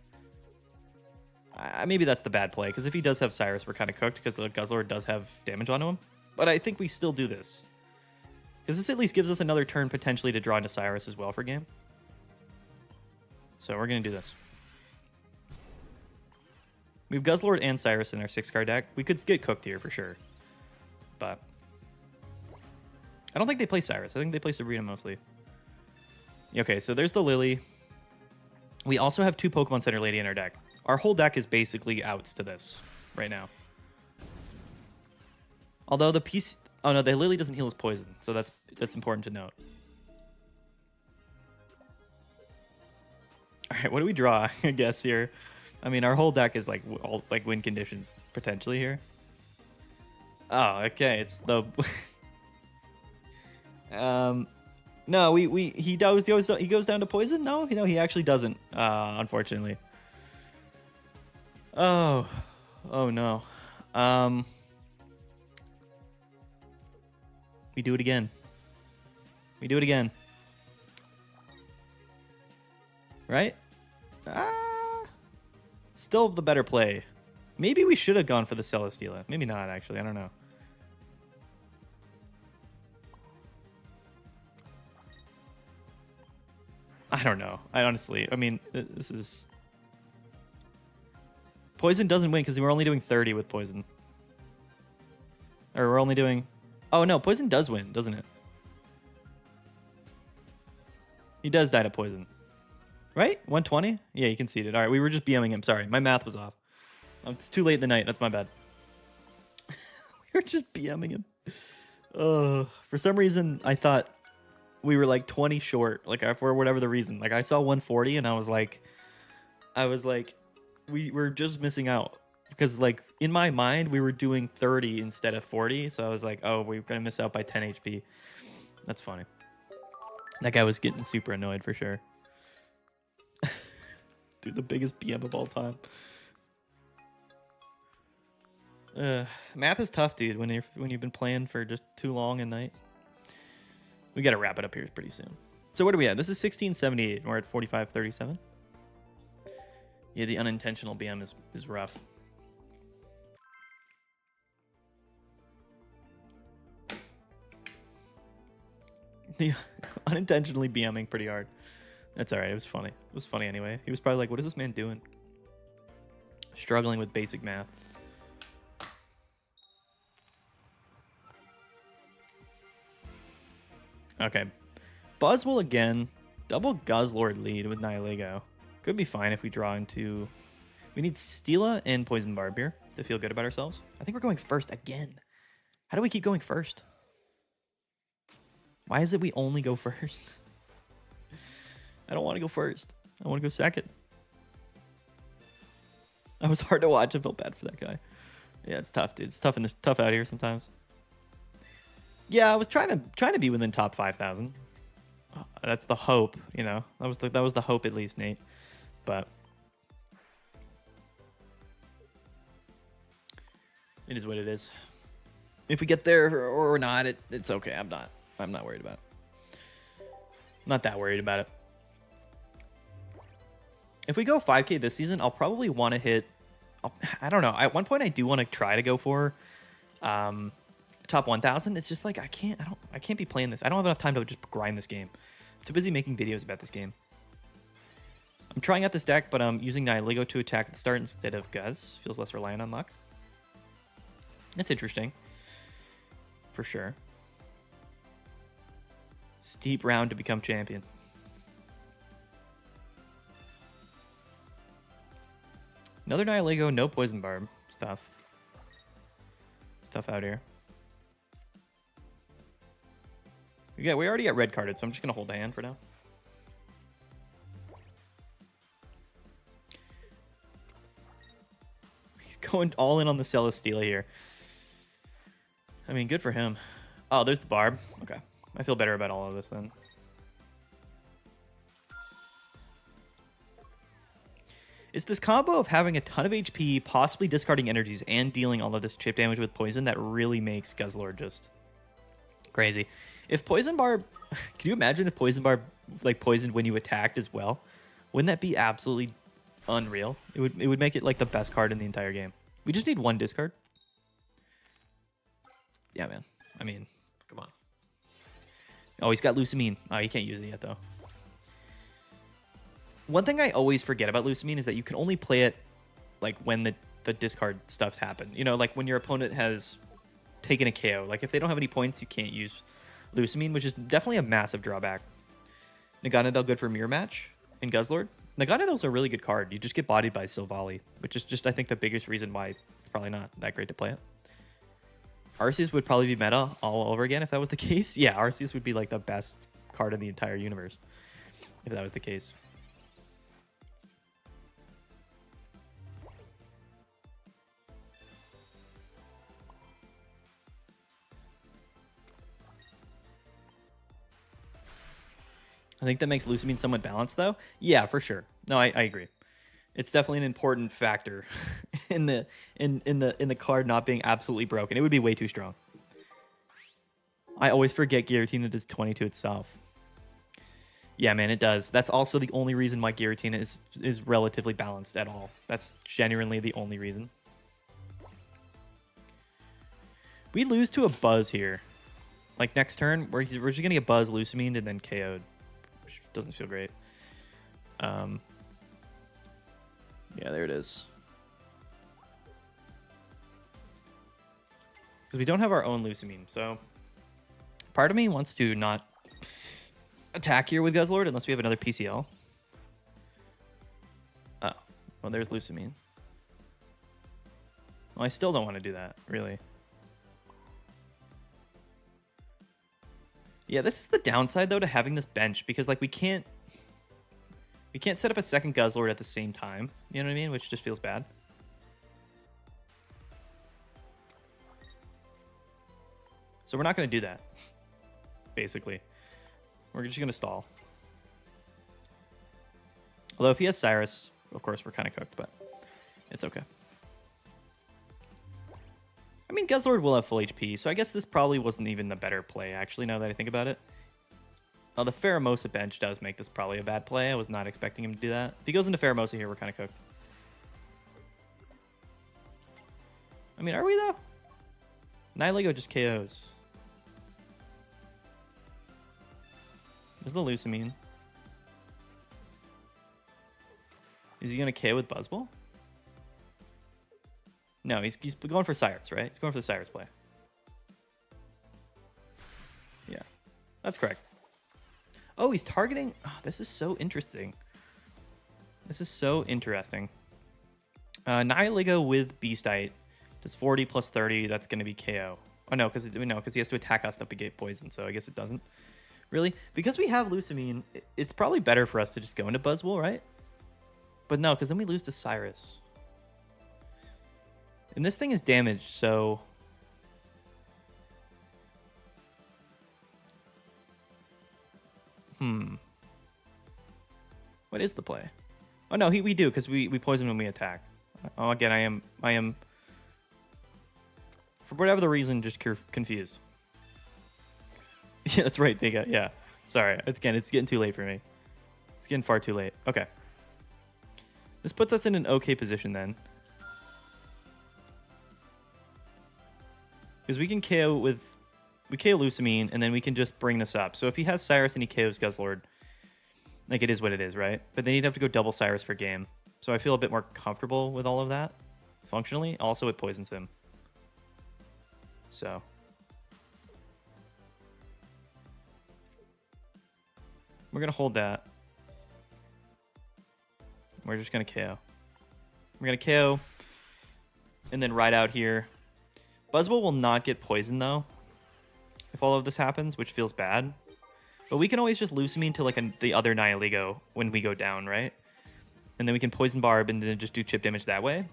Maybe that's the bad play, because if he does have Cyrus, we're kind of cooked, because the Guzzlord does have damage onto him. But I think we still do this, because this at least gives us another turn potentially to draw into Cyrus as well for game. So we're going to do this. We have Guzzlord and Cyrus in our 6-card deck. We could get cooked here for sure. But I don't think they play Cyrus. I think they play Sabrina mostly. Okay, so there's the Lily. We also have 2 Pokemon Center Lady in our deck. Our whole deck is basically outs to this right now. Although the piece... Oh no, the Lily doesn't heal his poison, so that's important to note. Alright, what do we draw, I guess, here? I mean, our whole deck is like all like win conditions potentially here. Oh, okay, it's the no, he goes down to poison? No, he actually doesn't, unfortunately. Oh no. We do it again. Right? Still the better play. Maybe we should have gone for the Celesteela. Maybe not, actually. I don't know. I don't know. I mean, this is... Poison doesn't win because we're only doing 30 with poison. Or we're only doing... Oh, no. Poison does win, doesn't it? He does die to poison. Right? 120? Yeah, you conceded. All right, we were just BMing him. Sorry, my math was off. It's too late in the night. That's my bad. We were just BMing him. For some reason, I thought we were like 20 short. Like, for whatever the reason. Like, I saw 140, and I was like, we were just missing out. Because, like, in my mind, we were doing 30 instead of 40. So I was like, oh, we're going to miss out by 10 HP. That's funny. That guy was getting super annoyed for sure. Dude, the biggest BM of all time. Math is tough, dude, when you've been playing for just too long a night. We got to wrap it up here pretty soon. So what are we at? This is 1678, and we're at 4537. Yeah, the unintentional BM is rough. The unintentionally BMing pretty hard. That's all right. It was funny. It was funny anyway. He was probably like, what is this man doing? Struggling with basic math. Okay. Buzzwool again. Double Guzzlord lead with Nihilego. Could be fine if we draw into... We need Steela and Poison Barb here to feel good about ourselves. I think we're going first again. How do we keep going first? Why is it we only go first? I don't want to go first. I want to go second. That was hard to watch. I felt bad for that guy. Yeah, it's tough, dude. It's tough out here sometimes. Yeah, I was trying to be within top 5,000. That's the hope, you know. That was the hope at least, Nate. But it is what it is. If we get there or not, it's okay. I'm not worried about it. I'm not that worried about it. If we go 5K this season, I'll probably want to hit... I don't know. At one point, I do want to try to go for top 1,000. It's just like I can't be playing this. I don't have enough time to just grind this game. I'm too busy making videos about this game. I'm trying out this deck, but I'm using Nihilego to attack at the start instead of Guz. Feels less reliant on luck. That's interesting. For sure. Steep round to become champion. Another Nihilego, no Poison Barb stuff. Stuff out here. Yeah, we already got red carded, so I'm just going to hold the hand for now. He's going all in on the Celesteela here. I mean, good for him. Oh, there's the Barb. Okay. I feel better about all of this then. It's this combo of having a ton of HP, possibly discarding energies, and dealing all of this chip damage with poison that really makes Guzzlord just Crazy. If Poison Barb, can you imagine if Poison Barb like poisoned when you attacked as well? Wouldn't that be absolutely unreal? It would make it like the best card in the entire game. We just need one discard. Yeah, man. I mean, come on. Oh, he's got Lucamine. Oh, he can't use it yet though. One thing I always forget about Lucamine is that you can only play it like when the discard stuff's happened. You know, like when your opponent has taken a KO. Like if they don't have any points, you can't use Lucamine, which is definitely a massive drawback. Naganadel good for mirror match in Guzzlord. Naganadel's a really good card. You just get bodied by Silvally, which is just I think the biggest reason why it's probably not that great to play it. Arceus would probably be meta all over again if that was the case. Yeah, Arceus would be like the best card in the entire universe if that was the case. I think that makes Lucamine somewhat balanced, though. Yeah, for sure. No, I agree. It's definitely an important factor in the card not being absolutely broken. It would be way too strong. I always forget Giratina does 20 to itself. Yeah, man, it does. That's also the only reason why Giratina is relatively balanced at all. That's genuinely the only reason. We lose to a Buzz here. Like next turn, we're just going to get Buzz, Lucamine, and then KO'd. Doesn't feel great. Yeah, there it is. Because we don't have our own Lucamine, so part of me wants to not attack here with Guzzlord unless we have another PCL. Oh, well, there's Lucamine. Well, I still don't want to do that, really. Yeah, this is the downside, though, to having this bench, because, like, we can't set up a second Guzzlord at the same time, you know what I mean? Which just feels bad. So we're not going to do that, basically. We're just going to stall. Although if he has Cyrus, of course, we're kind of cooked, but it's okay. I mean, Guzzlord will have full HP, so I guess this probably wasn't even the better play, actually, now that I think about it. Oh, the Pheromosa bench does make this probably a bad play. I was not expecting him to do that. If he goes into Pheromosa here, we're kind of cooked. I mean, are we, though? Nihilego just KOs. There's the Lucamine. Is he going to KO with Buzzwool? No, he's going for Cyrus, right? He's going for the Cyrus play. Yeah, that's correct. Oh, he's targeting... Oh, this is so interesting. This is so interesting. Nihilego with Beastite does 40 plus 30. That's going to be KO. Oh, no, because he has to attack us to negate poison, so I guess it doesn't. Really? Because we have Lucamine, it's probably better for us to just go into Buzzwool, right? But no, because then we lose to Cyrus. And this thing is damaged, so... What is the play? Oh, no, we do, because we poison when we attack. Oh, again, I am... For whatever the reason, just confused. Yeah, that's right, Digga. Yeah. Sorry. It's getting too late for me. It's getting far too late. Okay. This puts us in an okay position, then. Because we can KO with... We KO Lucamine, and then we can just bring this up. So if he has Cyrus and he KOs Guzzlord, like, it is what it is, right? But then he'd have to go double Cyrus for game. So I feel a bit more comfortable with all of that, functionally. Also, it poisons him. So... We're going to hold that. We're just going to KO. We're going to KO. And then ride out here. Buzzwool will not get poisoned, though. If all of this happens, which feels bad. But we can always just Lucamine to, like, the other Nihilego when we go down, right? And then we can Poison Barb and then just do chip damage that way.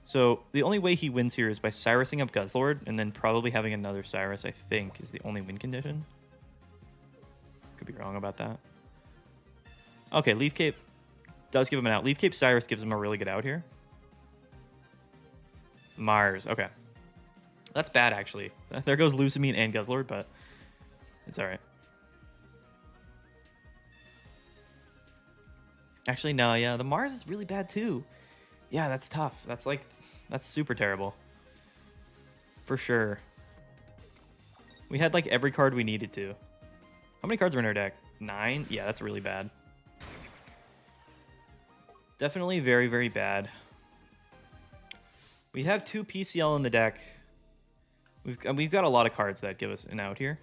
So the only way he wins here is by Cyrusing up Guzzlord and then probably having another Cyrus, I think, is the only win condition. Could be wrong about that. Okay, Leaf Cape does give him an out. Leaf Cape Cyrus gives him a really good out here. Mars, okay. That's bad, actually. There goes Lucamine and Guzzlord, but it's all right. Actually, no, yeah, the Mars is really bad too. Yeah, that's tough. That's super terrible. For sure. We had like every card we needed to. How many cards are in our deck? 9? Yeah, that's really bad. Definitely very, very bad. We have 2 PCL in the deck. We've got a lot of cards that give us an out here.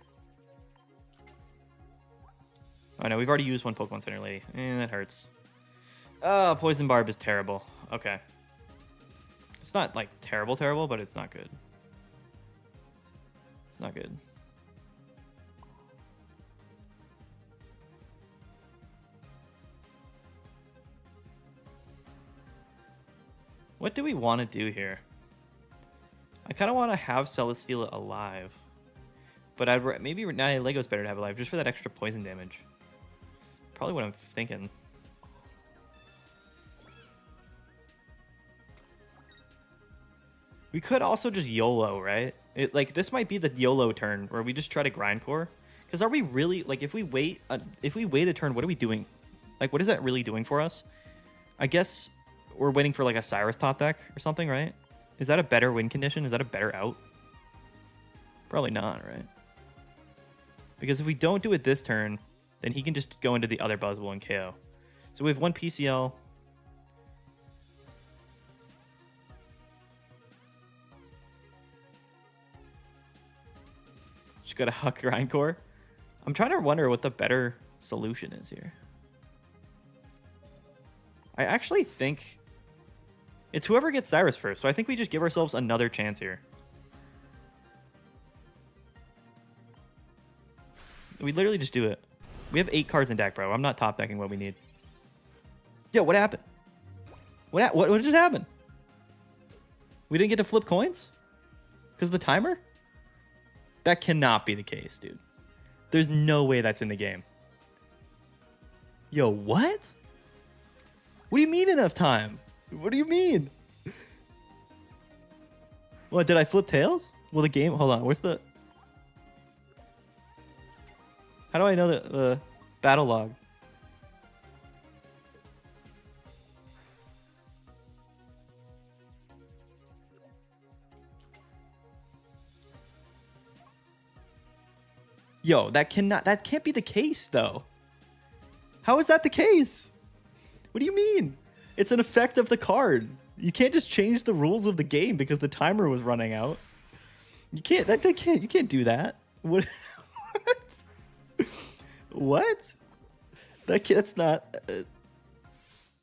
Oh no, we've already used 1 Pokemon Center Lady. That hurts. Oh, Poison Barb is terrible. Okay. It's not like terrible, but it's not good. It's not good. What do we want to do here? I kind of want to have Celesteela alive. But maybe Lego's better to have alive just for that extra poison damage. Probably what I'm thinking. We could also just YOLO, right? This might be the YOLO turn where we just try to grindcore. Because are we really like if we wait a turn, what are we doing? Like, what is that really doing for us? I guess we're waiting for like a Cyrus top deck or something, right? Is that a better win condition? Is that a better out? Probably not, right? Because if we don't do it this turn, then he can just go into the other Buzzwool and KO. So we have 1 PCL. Just got a Huck Grindcore. I'm trying to wonder what the better solution is here. I actually think it's whoever gets Cyrus first. So I think we just give ourselves another chance here. We literally just do it. We have 8 cards in deck, bro. I'm not top decking what we need. Yo, what happened? What just happened? We didn't get to flip coins? Because of the timer? That cannot be the case, dude. There's no way that's in the game. Yo, what? What do you mean enough time? What do you mean? What, did I flip tails? Well, the game... Hold on, where's the... How do I know the battle log? Yo, that can't be the case, though. How is that the case? What do you mean? It's an effect of the card. You can't just change the rules of the game because the timer was running out. You can't. You can't do that. What? What? That's not.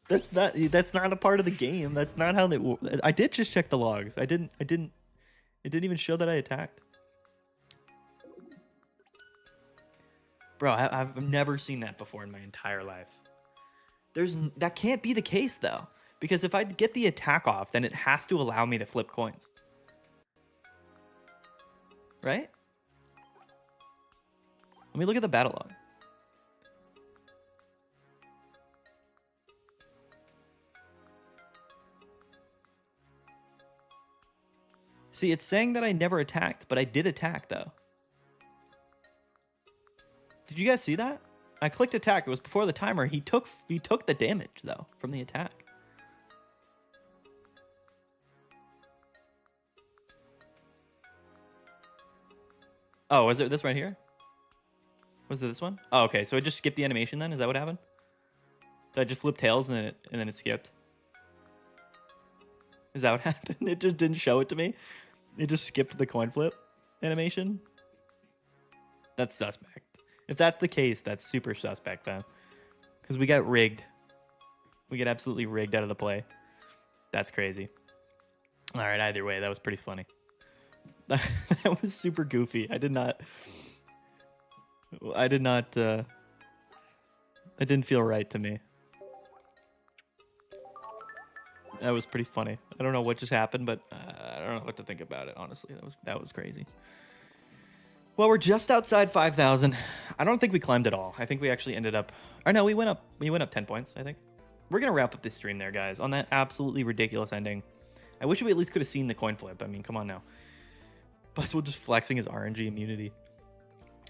That's not a part of the game. That's not how they. I did just check the logs. It didn't even show that I attacked. Bro, I've never seen that before in my entire life. That can't be the case though, because if I get the attack off, then it has to allow me to flip coins. Right? Let me look at the battle log. See, it's saying that I never attacked, but I did attack though. Did you guys see that? I clicked attack. It was before the timer. He took the damage though from the attack. Oh, was it this right here? Was it this one? Oh, okay. So it just skipped the animation then? Is that what happened? Did I just flip tails and then it skipped? Is that what happened? It just didn't show it to me. It just skipped the coin flip animation. That's suspect. If that's the case, that's super suspect then. Because we got rigged. We get absolutely rigged out of the play. That's crazy. All right, either way, that was pretty funny. That was super goofy. I didn't feel right to me. That was pretty funny. I don't know what just happened, but I don't know what to think about it, honestly. That was crazy. Well, we're just outside 5,000. I don't think we climbed at all. I think we actually ended up... Or no, we went up 10 points, I think. We're going to wrap up this stream there, guys, on that absolutely ridiculous ending. I wish we at least could have seen the coin flip. I mean, come on now. Buzzwool just flexing his RNG immunity.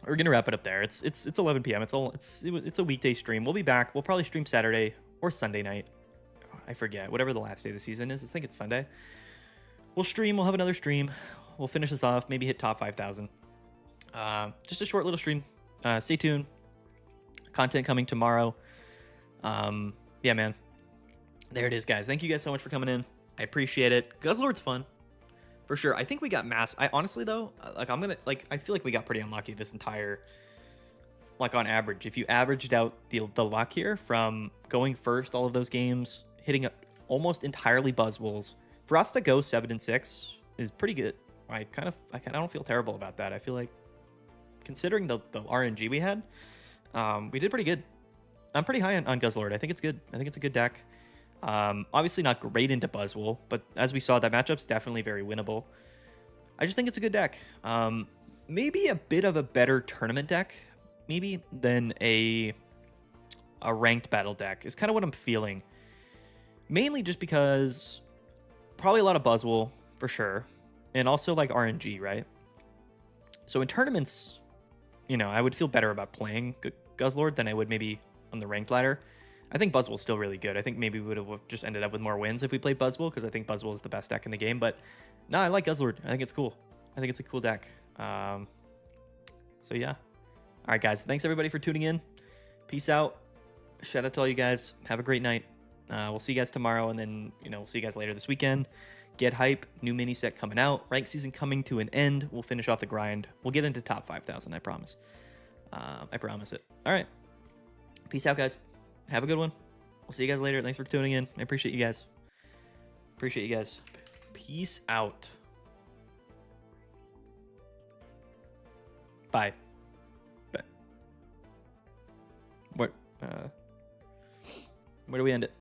We're gonna wrap it up there. It's 11 p.m. It's a weekday stream. We'll be back. We'll probably stream Saturday or Sunday night. I forget. Whatever the last day of the season is. I think it's Sunday. We'll stream. We'll have another stream. We'll finish this off. Maybe hit top 5,000. Just a short little stream. Stay tuned. Content coming tomorrow. Yeah, man. There it is, guys. Thank you guys so much for coming in. I appreciate it. Guzzlord's fun. For sure. I think we got mass. I honestly though, I feel like we got pretty unlucky this entire, like on average. If you averaged out the luck here from going first all of those games, hitting almost entirely Buzzwools, for us to go 7-6 is pretty good. I don't feel terrible about that. I feel like considering the RNG we had, we did pretty good. I'm pretty high on Guzzlord. I think it's good. I think it's a good deck. Obviously not great into Buzzwool, but as we saw, that matchup's definitely very winnable. I just think it's a good deck. Maybe a bit of a better tournament deck, maybe, than a ranked battle deck is kind of what I'm feeling. Mainly just because probably a lot of Buzzwool for sure, and also like RNG, right? So in tournaments, you know, I would feel better about playing Guzzlord than I would maybe on the ranked ladder. I think Buzzwool's still really good. I think maybe we would have just ended up with more wins if we played Buzzwool, because I think Buzzwool is the best deck in the game. But no, I like Guzzlord. I think it's cool. I think it's a cool deck. So yeah. All right, guys. Thanks everybody for tuning in. Peace out. Shout out to all you guys. Have a great night. We'll see you guys tomorrow, and then we'll see you guys later this weekend. Get hype. New mini set coming out. Rank season coming to an end. We'll finish off the grind. We'll get into top 5,000. I promise. I promise it. All right. Peace out, guys. Have a good one. We'll see you guys later. Thanks for tuning in. I appreciate you guys. Appreciate you guys. Peace out. Bye. Bye. Where do we end it?